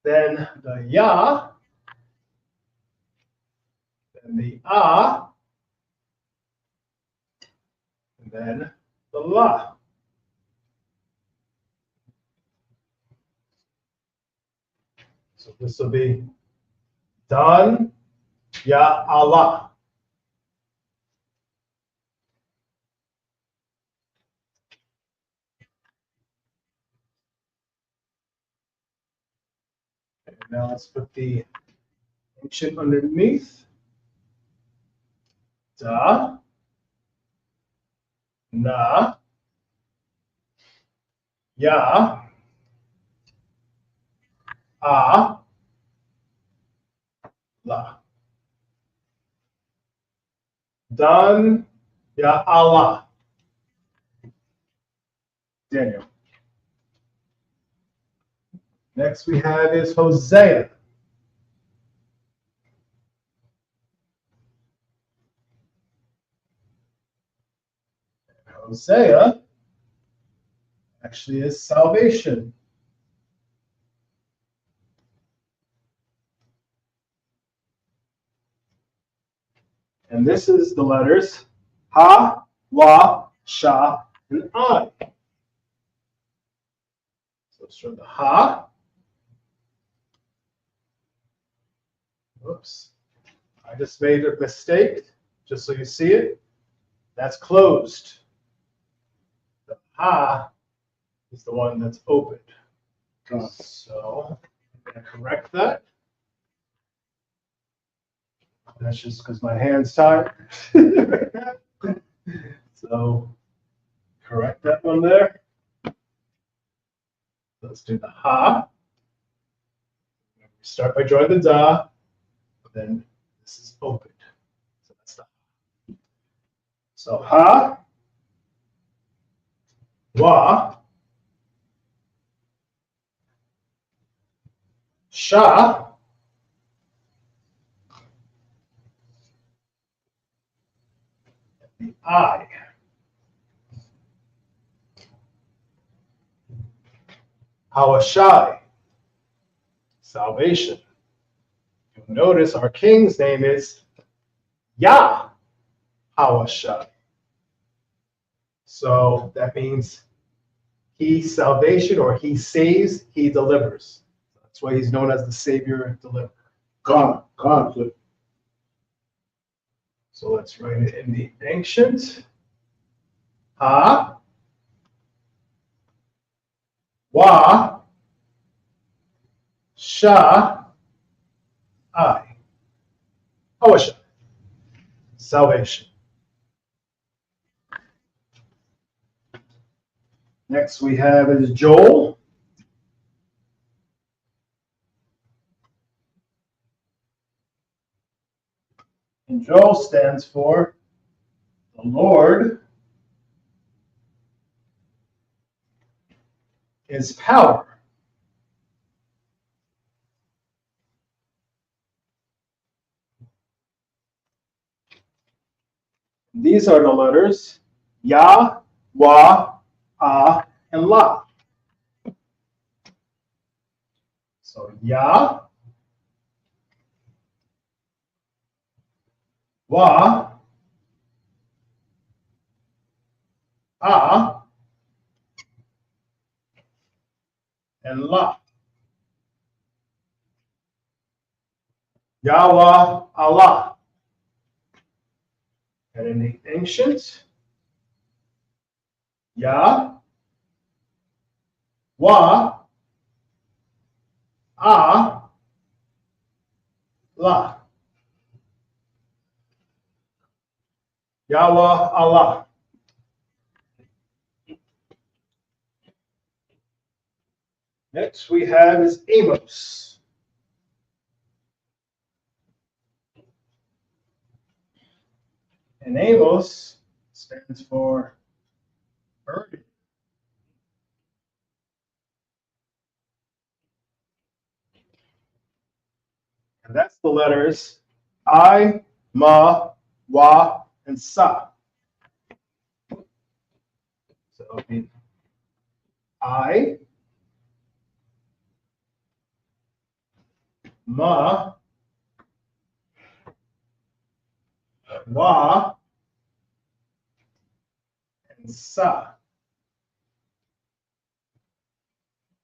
Then the Ya. Then the A. And then the La. So this will be Dan, Ya, Allah. And now let's put the ancient underneath. Da, Na, Ya, A, La. Dan, Ya Allah. Daniel. Next we have is Hosea. Hosea actually is salvation. And this is the letters Ha, Wa, Sha, and I. So let's show the Ha. Whoops. I just made a mistake, just so you see it. That's closed. The Ha is the one that's opened. So I'm going to correct that. That's just because my hand's tied. So correct that one there. Let's do the Ha. Start by drawing the Da. Then this is opened. So that's the Ha. So Ha, Wa, Sha, the I. Hawashai, salvation. You'll notice our king's name is Yah Hawashai. So that means he salvation, or he saves, he delivers. That's why he's known as the Savior and Deliverer. God. So let's write it in the ancient. Ha, Wa, Sha, I. Hawashai, salvation. Next we have is Joel. And Joel stands for the Lord is power. These are the letters Yah, Wa, Ah, and La. So Yah, Wa, Ah, and La. Yahweh, Allah. And in the ancient, Yah, Wa, Ah, La. Yahweh, Allah. Next we have is Amos. And Amos stands for burden. And that's the letters I, Ma, Wa, and Sa. So it would be I, Ma, Wa, and Sa.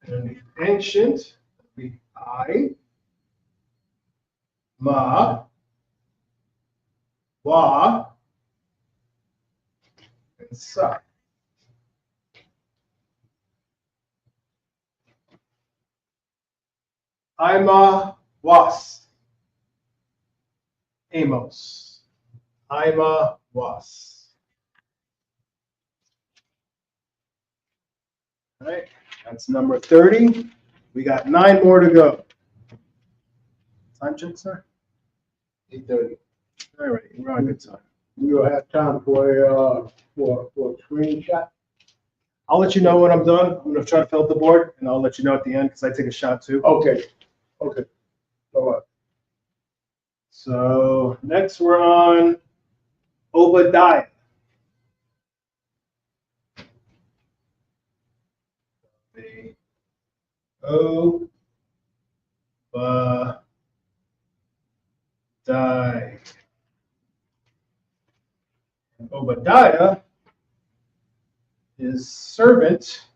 And in the ancient, it would be I, Ma, Wa, and Sa. Ima, Was. Amos. Ima, Was. All right, that's number 30. We got 9 more to go. Time check, sir? 8:30. All right, we're on good time. We'll have time for a screenshot. I'll let you know when I'm done. I'm gonna try to fill up the board, and I'll let you know at the end, because I take a shot too. Okay, okay. All right. So next we're on Obadiah. The Obadiah. Obadiah is servant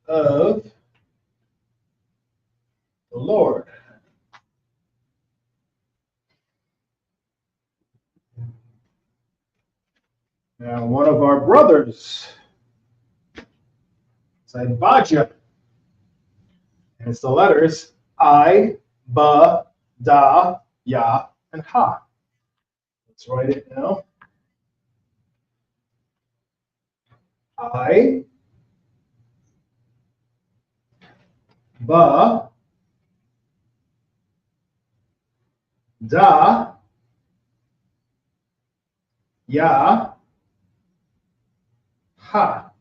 of the Lord. Now, one of our brothers said Baja, and it's the letters I, Ba, Da, Ya, and Ha. Let's write it now. I, Ba, Da, Ya, Ha.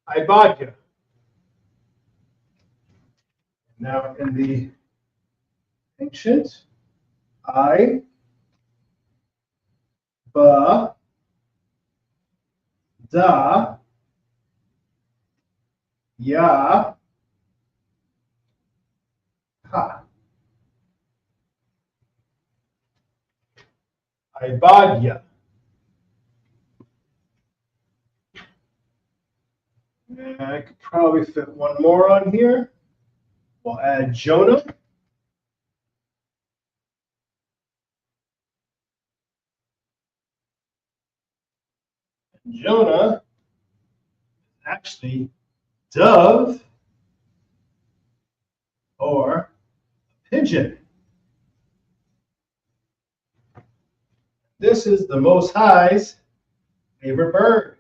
Ibadya. Now in the ancient, I, Ba, Da, Ya, Ha. Ibadya. And I could probably fit one more on here. We'll add Jonah. Jonah is actually dove or pigeon. This is the Most High's favorite bird.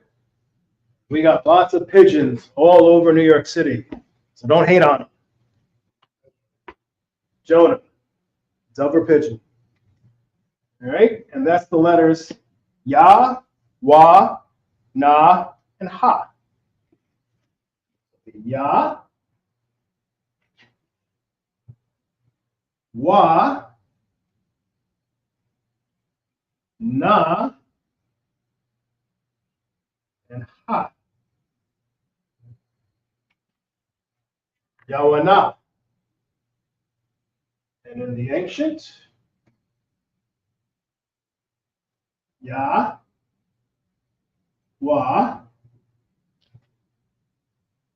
We got lots of pigeons all over New York City, so don't hate on them. Jonah, dove or pigeon. All right, and that's the letters Ya, Wa, Na, and Ha. Ya, Wa, Na, and Ha. Yawana. And in the ancient, Ya, Wa,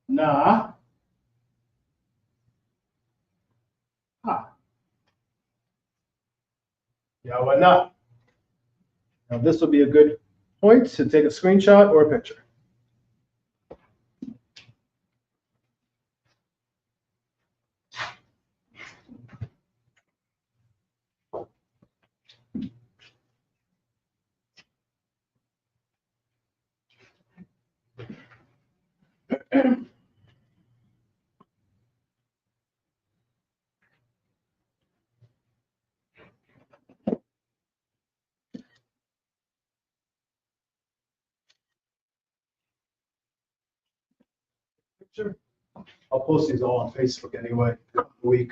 Na, Ha. Yawana. Now this will be a good point to take a screenshot or a picture. Picture. I'll post these all on Facebook anyway, a week.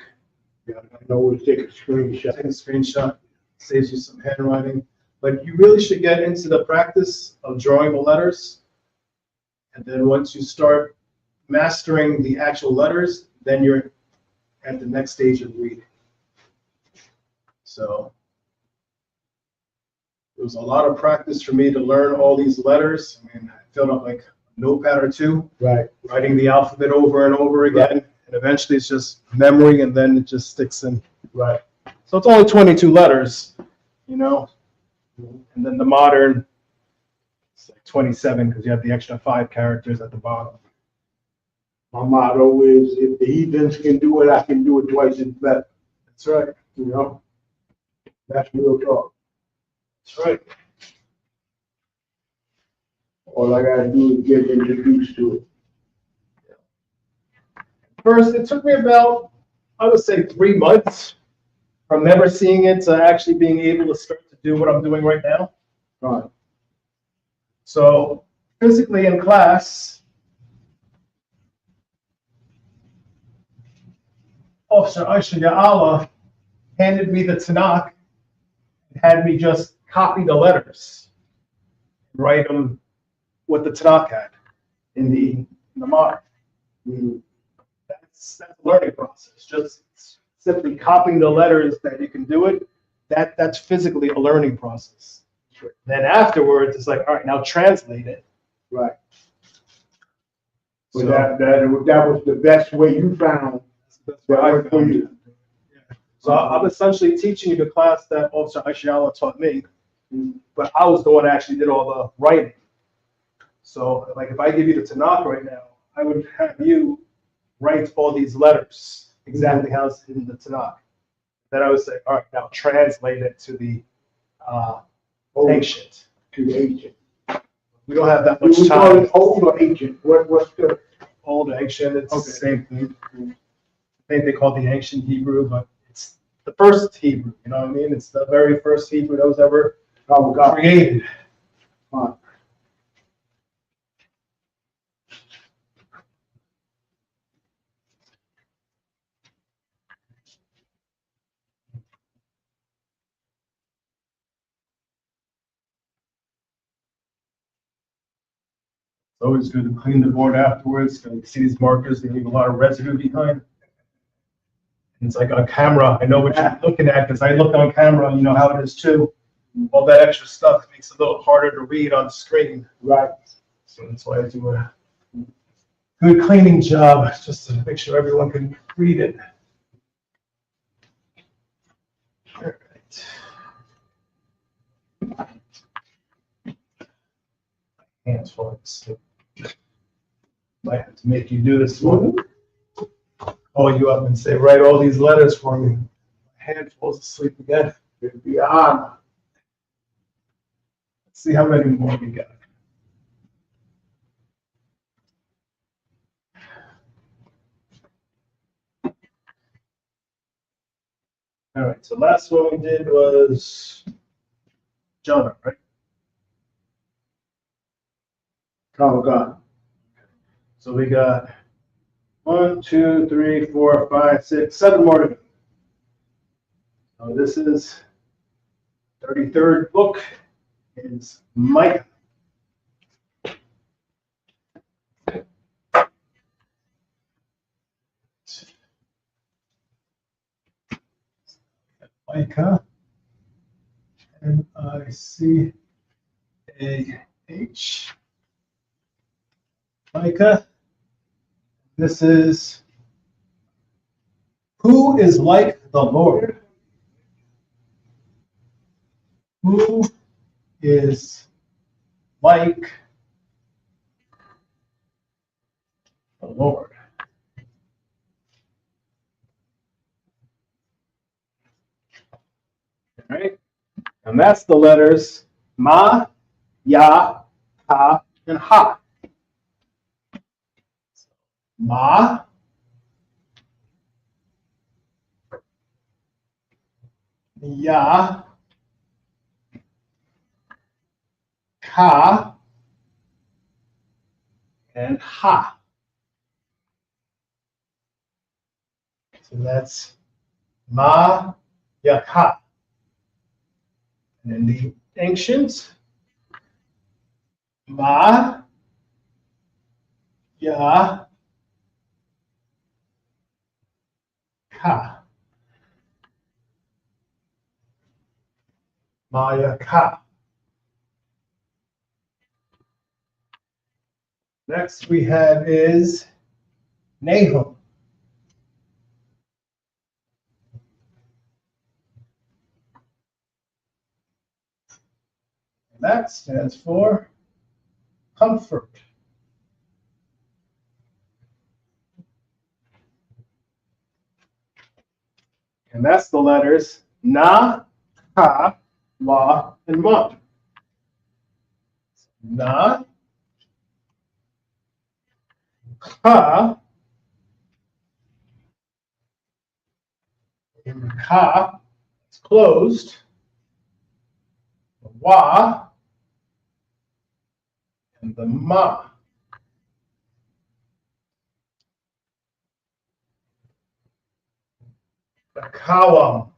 Yeah, I can always take a screenshot. Take a screenshot, saves you some handwriting. But you really should get into the practice of drawing the letters. And then once you start mastering the actual letters, then you're at the next stage of reading. So it was a lot of practice for me to learn all these letters. I mean, I filled up like a notepad or two, Right. writing the alphabet over and over again. And eventually it's just memory, and then it just sticks in. Right. So it's only 22 letters, you know, and then the modern, it's like 27 because you have the extra 5 characters at the bottom. My motto is, if the heathens can do it, I can do it twice as better. That's right. You know? That's real talk. That's right. All All I gotta do is get introduced to it. First, it took me about, I would say, 3 months from never seeing it to actually being able to start to do what I'm doing right now. Right. So physically in class, Officer Aisha Ya'ala handed me the Tanakh and had me just copy the letters, write them what the Tanakh had in the model. Mhm. That's a learning process. Just simply copying the letters that you can do it, that's physically a learning process. Then afterwards, it's like, all right, now translate it. Right. But So that was the best way you found. that's what I worked for found. you. Yeah. So I'm essentially teaching you the class that Officer Aisha taught me, Mhm. but I was the one that actually did all the writing. So like if I give you the Tanakh right now, I would have you write all these letters exactly how it's in the Tanakh. Then I would say, all right, now translate it to the ancient. To the ancient. We don't have that Do much we call time. it old or ancient? What's the? Old, ancient, it's the Okay. same thing. I think they call it the ancient Hebrew, but it's the first Hebrew, you know what I mean? It's the very first Hebrew that was ever Oh, God. created. Fine. It's always good to clean the board afterwards. You see these markers, they leave a lot of residue behind. And it's like on camera, I know what you're looking at because I look on camera, you know how it is too. All that extra stuff makes it a little harder to read on the screen. Right. So that's why I do a good cleaning job, just to make sure everyone can read it. All right. Hands full of sleep. Might have to make you do this one. Call you up and say, write all these letters for me. Handfuls of sleep again. It'd be an honor. Let's see how many more we got. All right, so last one we did was Jonah, right? Oh, God. So we got 1, 2, 3, 4, 5, 6, 7 more to go. So this is 33rd book is Micah. Micah, Micah. Micah. This is who is like the Lord? Who is like the Lord? All right, and that's the letters Ma, Ya, Ha, and Ha. Ma, Ya, Ka, and Ha. So that's Ma, Ya, Ka. And then the ancient Ma, Ya, Ka. Ma, Ya, Ka. Next we have is Nahum. And that stands for comfort. And that's the letters Na, Ka, La, and Ma. Na, Ka. Remember, ka, it's closed. The wa and the ma. The kawam.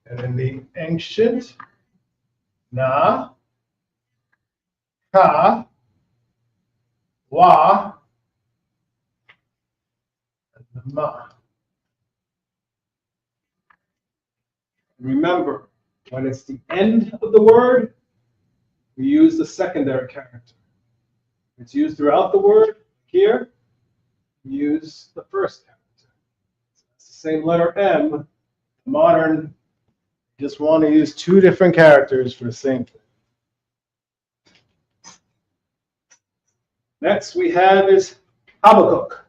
And in the ancient, na, ka, wa, and the ma. Remember, when it's the end of the word, we use the secondary character. It's used throughout the word. Here, we use the first character. It's the same letter M. Modern, just want to use two different characters for the same thing. Next we have is Habakkuk.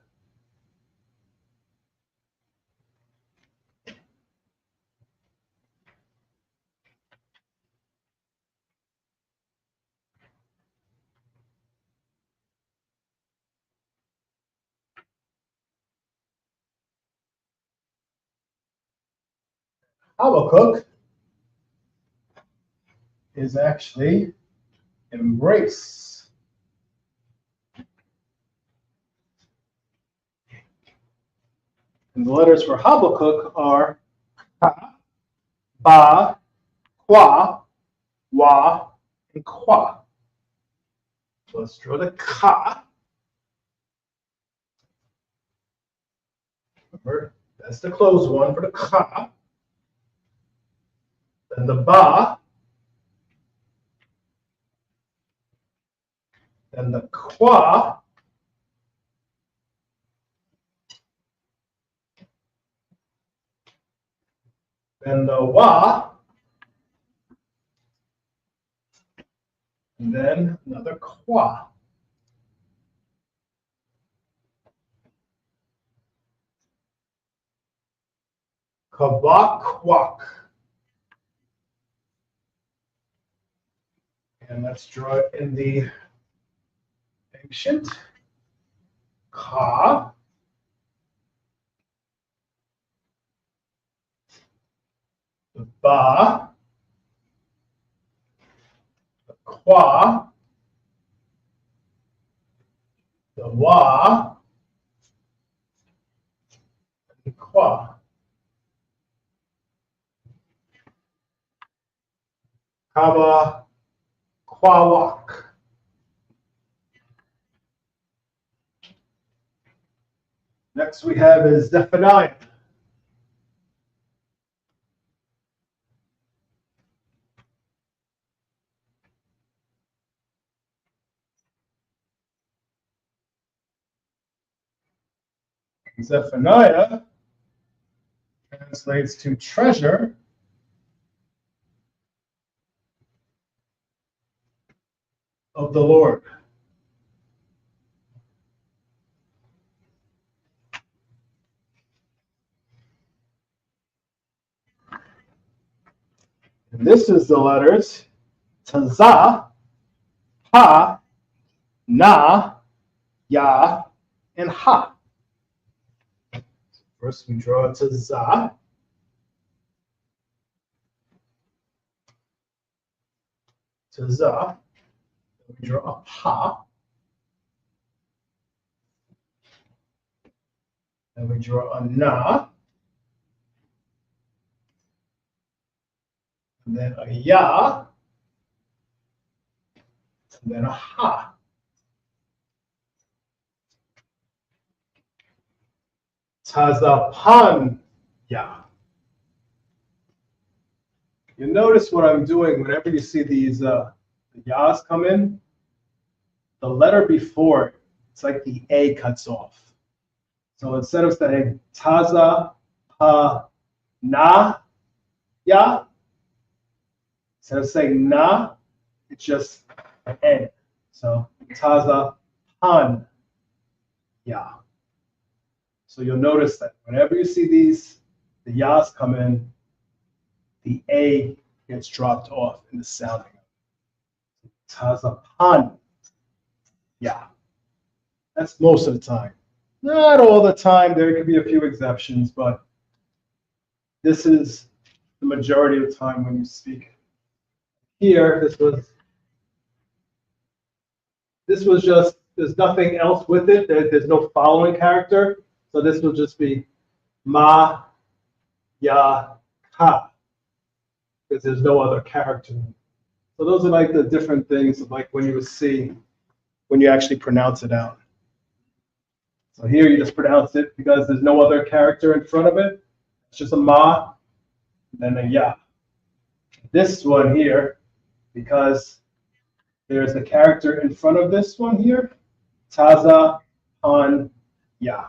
Habakkuk is actually embrace. And the letters for Habakkuk are ka, ba, kwa, wa, and kwa. So let's draw the ka. Remember, that's the closed one for the ka. Then the ba. Then the kwa. Then the wa. And then another kwa. Kabakwak. And let's draw it in the ancient. Ka. The ba. The kwa. The wa. And the kwa. Kaba kwawak. Next we have is Zephaniah. Zephaniah translates to treasure of the Lord. And this is the letters Tazah, Ha, Na, Ya, and Ha. First we draw Tazah. Tazah. Then we draw a Ha. Then we draw a Na. And then a Ya. And then a Ha. Tazapan Ya. You notice what I'm doing whenever you see these the Yas come in, the letter before it, it's like the A cuts off. So instead of saying Taza Pa Na Ya, instead of saying Na, it's just N. So Taza Pan Ya. So you'll notice that whenever you see these, the Yas come in, the A gets dropped off in the sounding. Taza Pan Ya. That's most of the time. Not all the time. There could be a few exceptions, but this is the majority of the time when you speak. Here, this was just, there's nothing else with it. There's no following character. So this will just be ma, ya, ka, because there's no other character. So those are like the different things of like when you would see, when you actually pronounce it out. So here you just pronounce it because there's no other character in front of it. It's just a ma, and then a ya. This one here, because there's a character in front of this one here, taza, han, ya.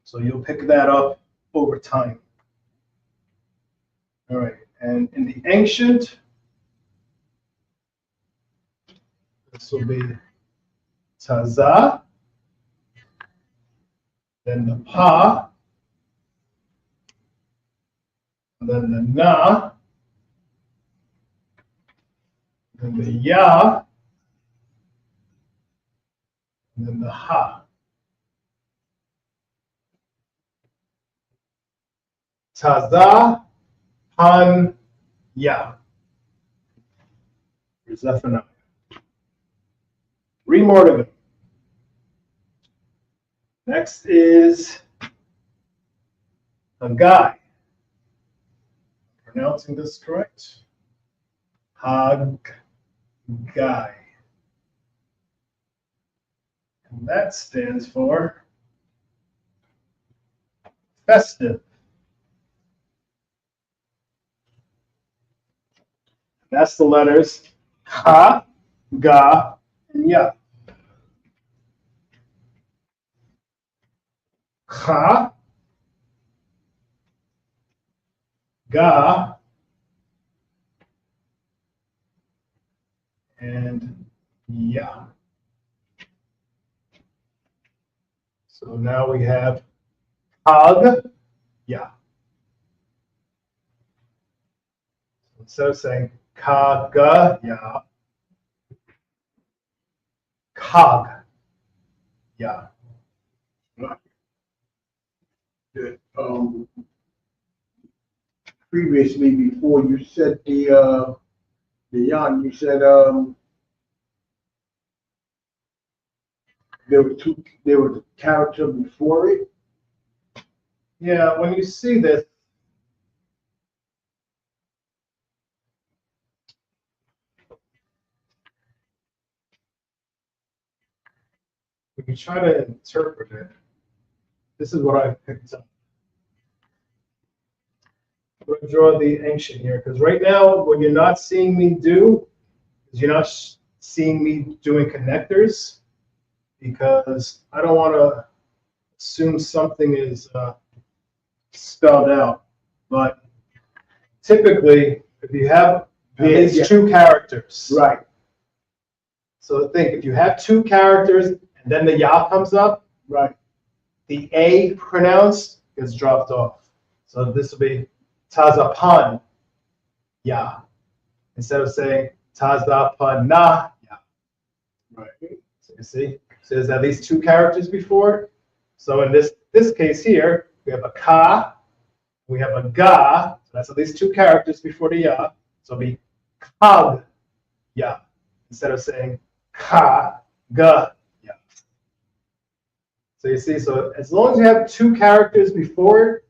So you'll pick that up over time. All right, and in the ancient, this will be taza, then the pa, and then the na, then the ya, and then the ha. Taza, han, ya. Here's that for now. Three more to go. Next is a guy. Pronouncing this correct? Hag, guy. And that stands for festive. That's the letters ha, ga, and ya. Ha, ga, and ya. So now we have hag, ya. Instead of saying ka, ga, ya, kag, ya. Previously, before you said the yarn, you said, there was a character before it. Yeah, when you see this, when you try to interpret it, this is what I picked up. I'm going to draw the ancient here, because right now, what you're not seeing me do is you're not seeing me doing connectors, because I don't want to assume something is spelled out. But typically, if you have these two characters, Right. so think, if you have two characters and then the ya comes up, Right. the A pronounced gets dropped off. So this will be tazapan ya, instead of saying tazapana ya. Right. So you see, so there's at least two characters before. So in this case here, we have a ka, we have a ga. So that's at least two characters before the ya. So it'll be kag ya, instead of saying ka, ga, ya. So you see, so as long as you have two characters before it,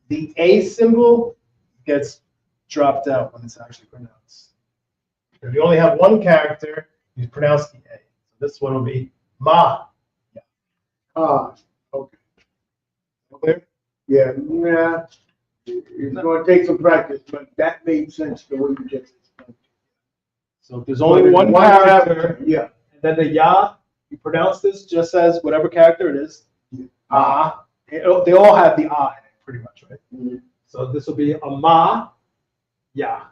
the A symbol gets dropped out when it's actually pronounced. If you only have one character, you pronounce the A. So this one will be ma. Ya. Okay. Clear? Yeah, it's going to take some practice, but that made sense the way you just explained. So if there's only one character, Yeah. and then the ya, you pronounce this just as whatever character it is. Ah. They all have the ah in it, pretty much, right? Mm-hmm. So this will be a ma, ya.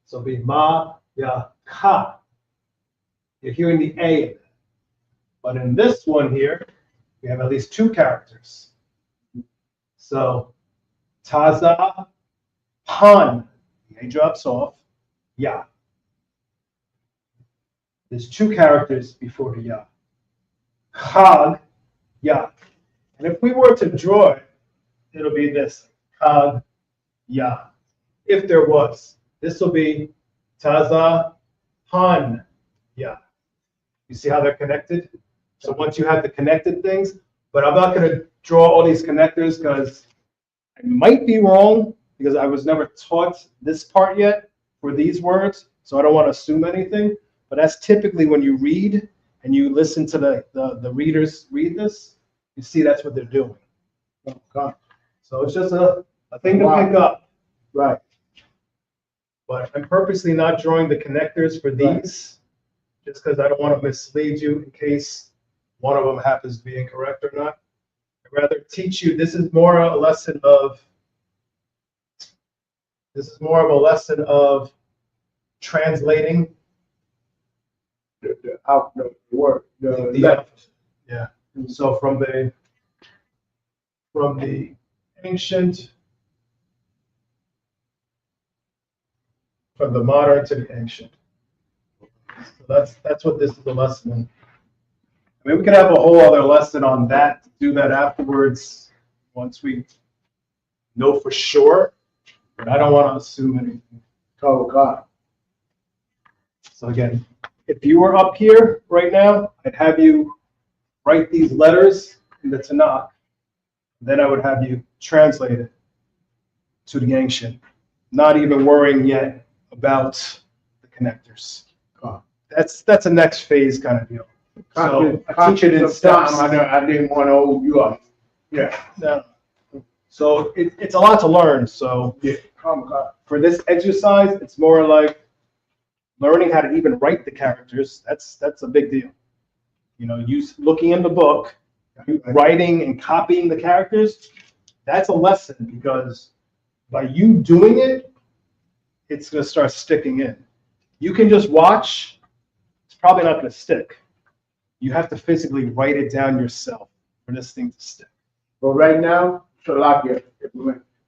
So it'll be ma, ya, ka. You're hearing the A in it. But in this one here, we have at least two characters. So taza, pan, the A drops off, ya. there's two characters before the ya. Chag, ya. And if we were to draw it, it'll be this, Chag, ya. If there was, this will be Taza, Han, ya. You see how they're connected? So once you have the connected things, but I'm not going to draw all these connectors because I might be wrong because I was never taught this part yet for these words. So I don't want to assume anything, but that's typically when you read and you listen to the readers read this, you see that's what they're doing. Okay. So it's just a thing to pick up. Right. But I'm purposely not drawing the connectors for these, just because I don't want to mislead you in case one of them happens to be incorrect or not. I'd rather teach you, this is more of a lesson of translating The out the word, the the letter. yeah. So from the ancient, from the modern to the ancient. So that's what this is a lesson in. I mean, we could have a whole other lesson on that, do that afterwards, once we know for sure, but I don't want to assume anything. Oh, God. So again, if you were up here right now, I'd have you write these letters in the Tanakh. Then I would have you translate it to the ancient, not even worrying yet about the connectors. That's a next phase kind of deal. So I teach it in steps. I didn't want to hold you up. Yeah. No. So it's a lot to learn. So Yeah. Oh, God. for this exercise, it's more like learning how to even write the characters. That's a big deal. You know, looking in the book, writing and copying the characters, that's a lesson because by you doing it, it's going to start sticking in. You can just watch, it's probably not going to stick. You have to physically write it down yourself for this thing to stick. But right now, Shalakia,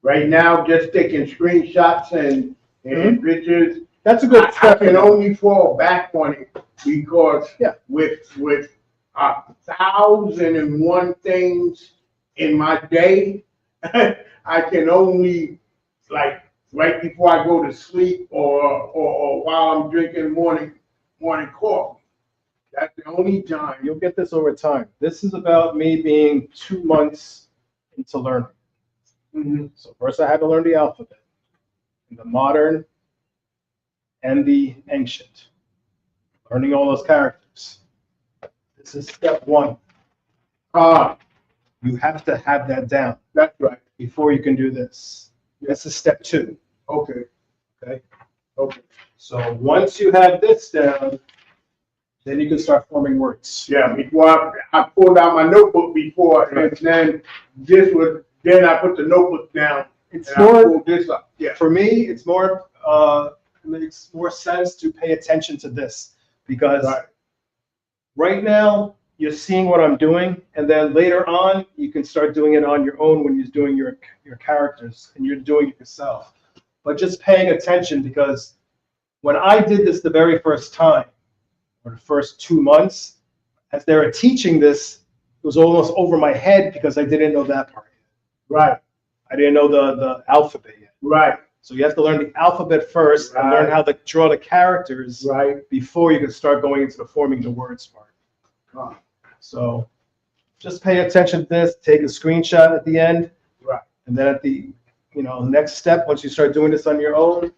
right now, just taking screenshots and pictures. That's a good I step. can only fall back on it because Yeah. with 1,001 things in my day, I can only like right before I go to sleep or while I'm drinking morning coffee. That's the only time. You'll get this over time. This is about me being 2 months into learning. Mm-hmm. So first I had to learn the alphabet, in the modern and the ancient, learning all those characters. This is step one. You have to have that down That's right. before you can do this. This is step two. Okay. Okay. Okay. So once you have this down, then you can start forming words. Yeah, before I pulled out my notebook before, and then then I put the notebook down. It's and I more, pulled this up. Yeah. for me, it's more, it makes more sense to pay attention to this because right now you're seeing what I'm doing, and then later on you can start doing it on your own when you're doing your characters and you're doing it yourself. But just paying attention because when I did this the very first time, or the first 2 months, as they were teaching this, it was almost over my head because I didn't know that part yet. Right. I didn't know the alphabet yet. Right. So you have to learn the alphabet first and learn how to draw the characters before you can start going into the forming the words part. So just pay attention to this, take a screenshot at the end. Right. And then at the next step, once you start doing this on your own,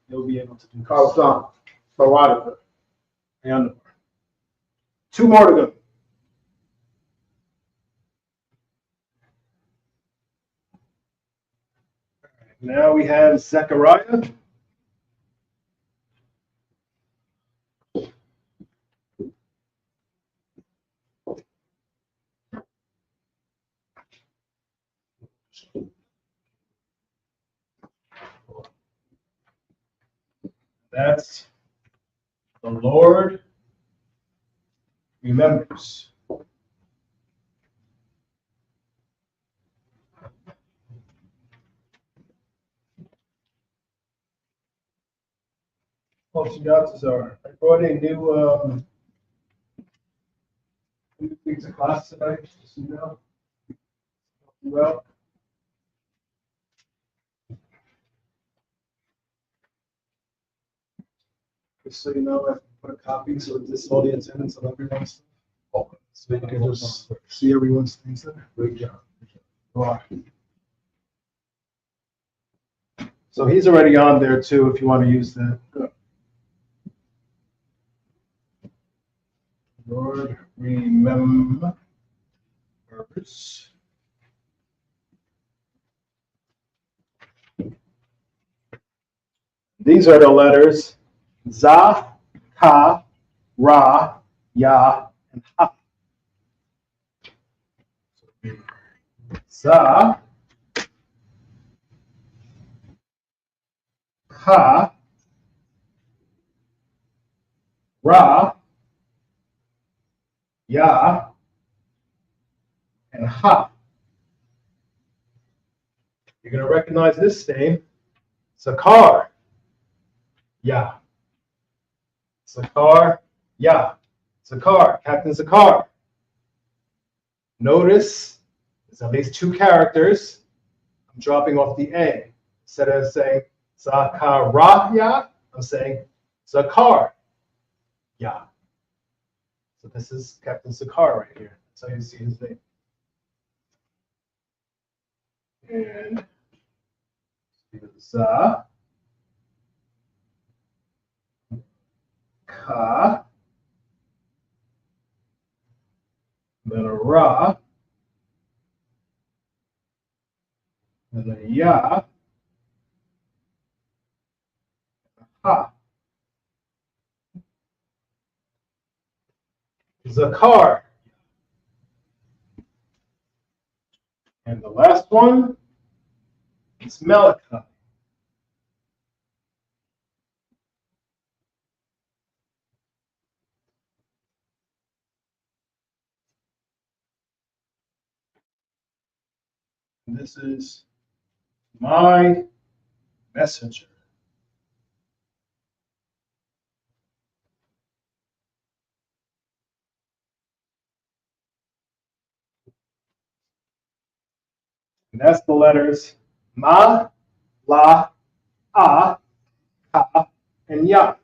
you'll be able to do this. And 2 more to go. Now we have Zechariah. That's the Lord remembers. Folks, chances are, I brought a new you think to class today? Just so you know. Well. Just so you know, I have to put a copy so that this all the attendance of everyone's. So you can just see everyone's things there. Great job. Wow. So he's already on there too, if you want to use that. Lord, remembers. These are the letters Za, Ka, Ra, Ya, and Ha. Za, Ka, Ra, Ya, and Ha. You're going to recognize this name, Sakar. Ya. Sakar, Ya. Sakar, Captain Sakar. Notice there's at least two characters. I'm dropping off the A. Instead of saying Sakaraya, I'm saying Sakar. Ya. So this is Captain Sakar right here. That's how you see his name. And Za, Ka, then a Ra, then a Ya, Ha. Zakar. And the last one is Malachi. And this is my messenger. And that's the letters Ma, La, A, Ka, and Ya.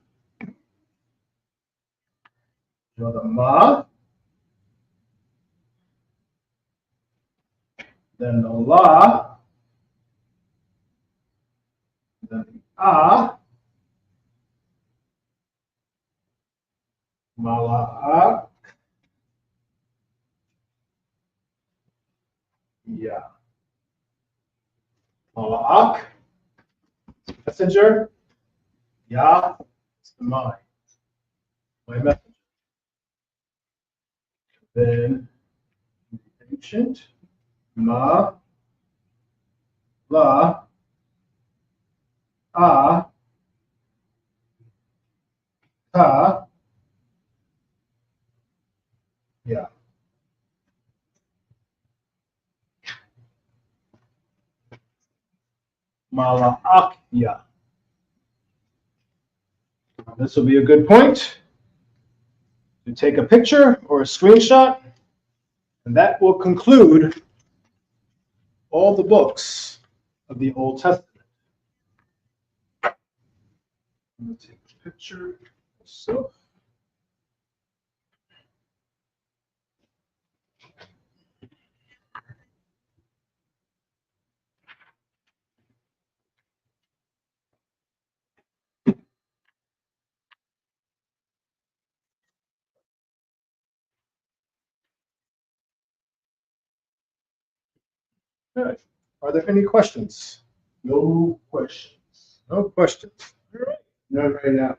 Draw the Ma, then the La, then the A, Mala'ak, Ya. Mala'ak, messenger, Ya, it's the my messenger. Then ancient, Ma, La, A, Ka, Ya. Mala'ak, Ya. This will be a good point to take a picture or a screenshot, and that will conclude all the books of the Old Testament. I'm going to take a picture. So. Okay. Are there any questions? No questions. No questions. All right. None right now.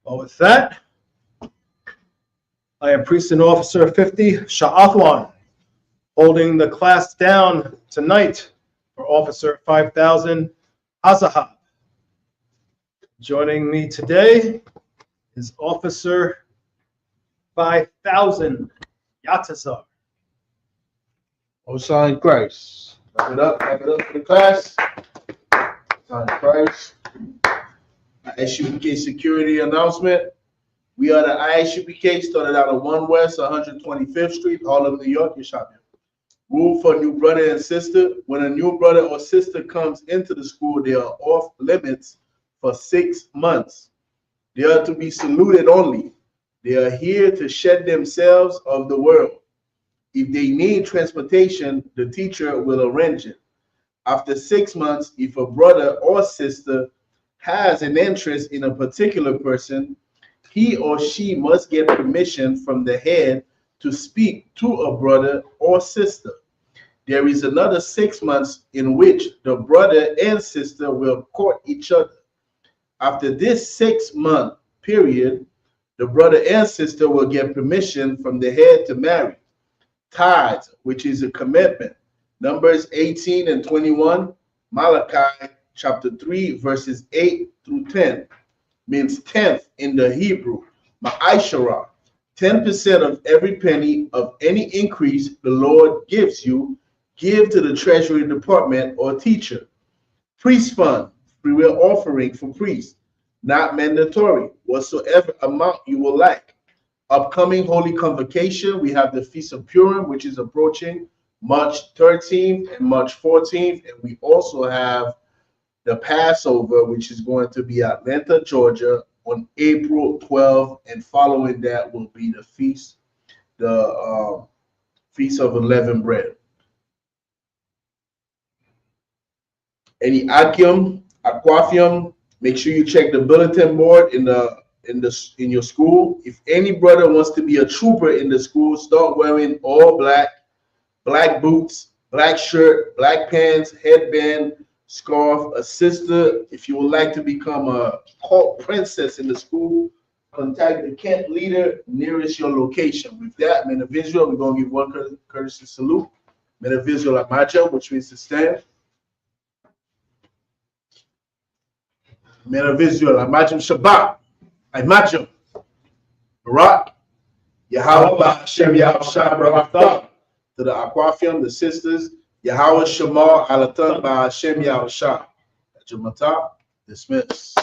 Well, with that, I am Priest and Officer 50, HEADQUATERS, holding the class down tonight for Officer 5000, Azahab. Joining me today is Officer 5000, Yatazar. Osan Christ. Wrap it up for the class. Osan Christ. ISUPK security announcement. We are the ISUPK, started out on 1 West 125th Street, Harlem, New York. You're shopping. Rule for new brother and sister. When a new brother or sister comes into the school, they are off limits for 6 months. They are to be saluted only. They are here to shed themselves of the world. If they need transportation, the teacher will arrange it. After 6 months, if a brother or sister has an interest in a particular person, he or she must get permission from the head to speak to a brother or sister. There is another 6 months in which the brother and sister will court each other. After this 6-month period, the brother and sister will get permission from the head to marry. Tithes, which is a commitment. Numbers 18 and 21, Malachi chapter 3, verses 8 through 10, means tenth in the Hebrew. Ma'ashara, 10% of every penny of any increase the Lord gives you, give to the treasury department or teacher. Priest fund, free will offering for priests, not mandatory, whatsoever amount you will like. Upcoming Holy Convocation, we have the Feast of Purim, which is approaching March 13th and March 14th. And we also have the Passover, which is going to be Atlanta, Georgia on April 12th. And following that will be the Feast of Unleavened Bread. Any aquafium, make sure you check the bulletin board in your school. If any brother wants to be a trooper in the school, start wearing all black, black boots, black shirt, black pants, headband, scarf. A sister, if you would like to become a court princess in the school, contact the camp leader nearest your location. With that, men of Israel, we're going to give one courtesy salute. Men of Israel Amaja, which means to stand. Men of Israel, Amajim Shabbat, Amajim, Barak, Yahweh, Hashem, Yahushua, Barakatah. To the Aquafium, the sisters, Yahweh, Shema, Alatan, Hashem, Yahushua. At your matah, dismiss.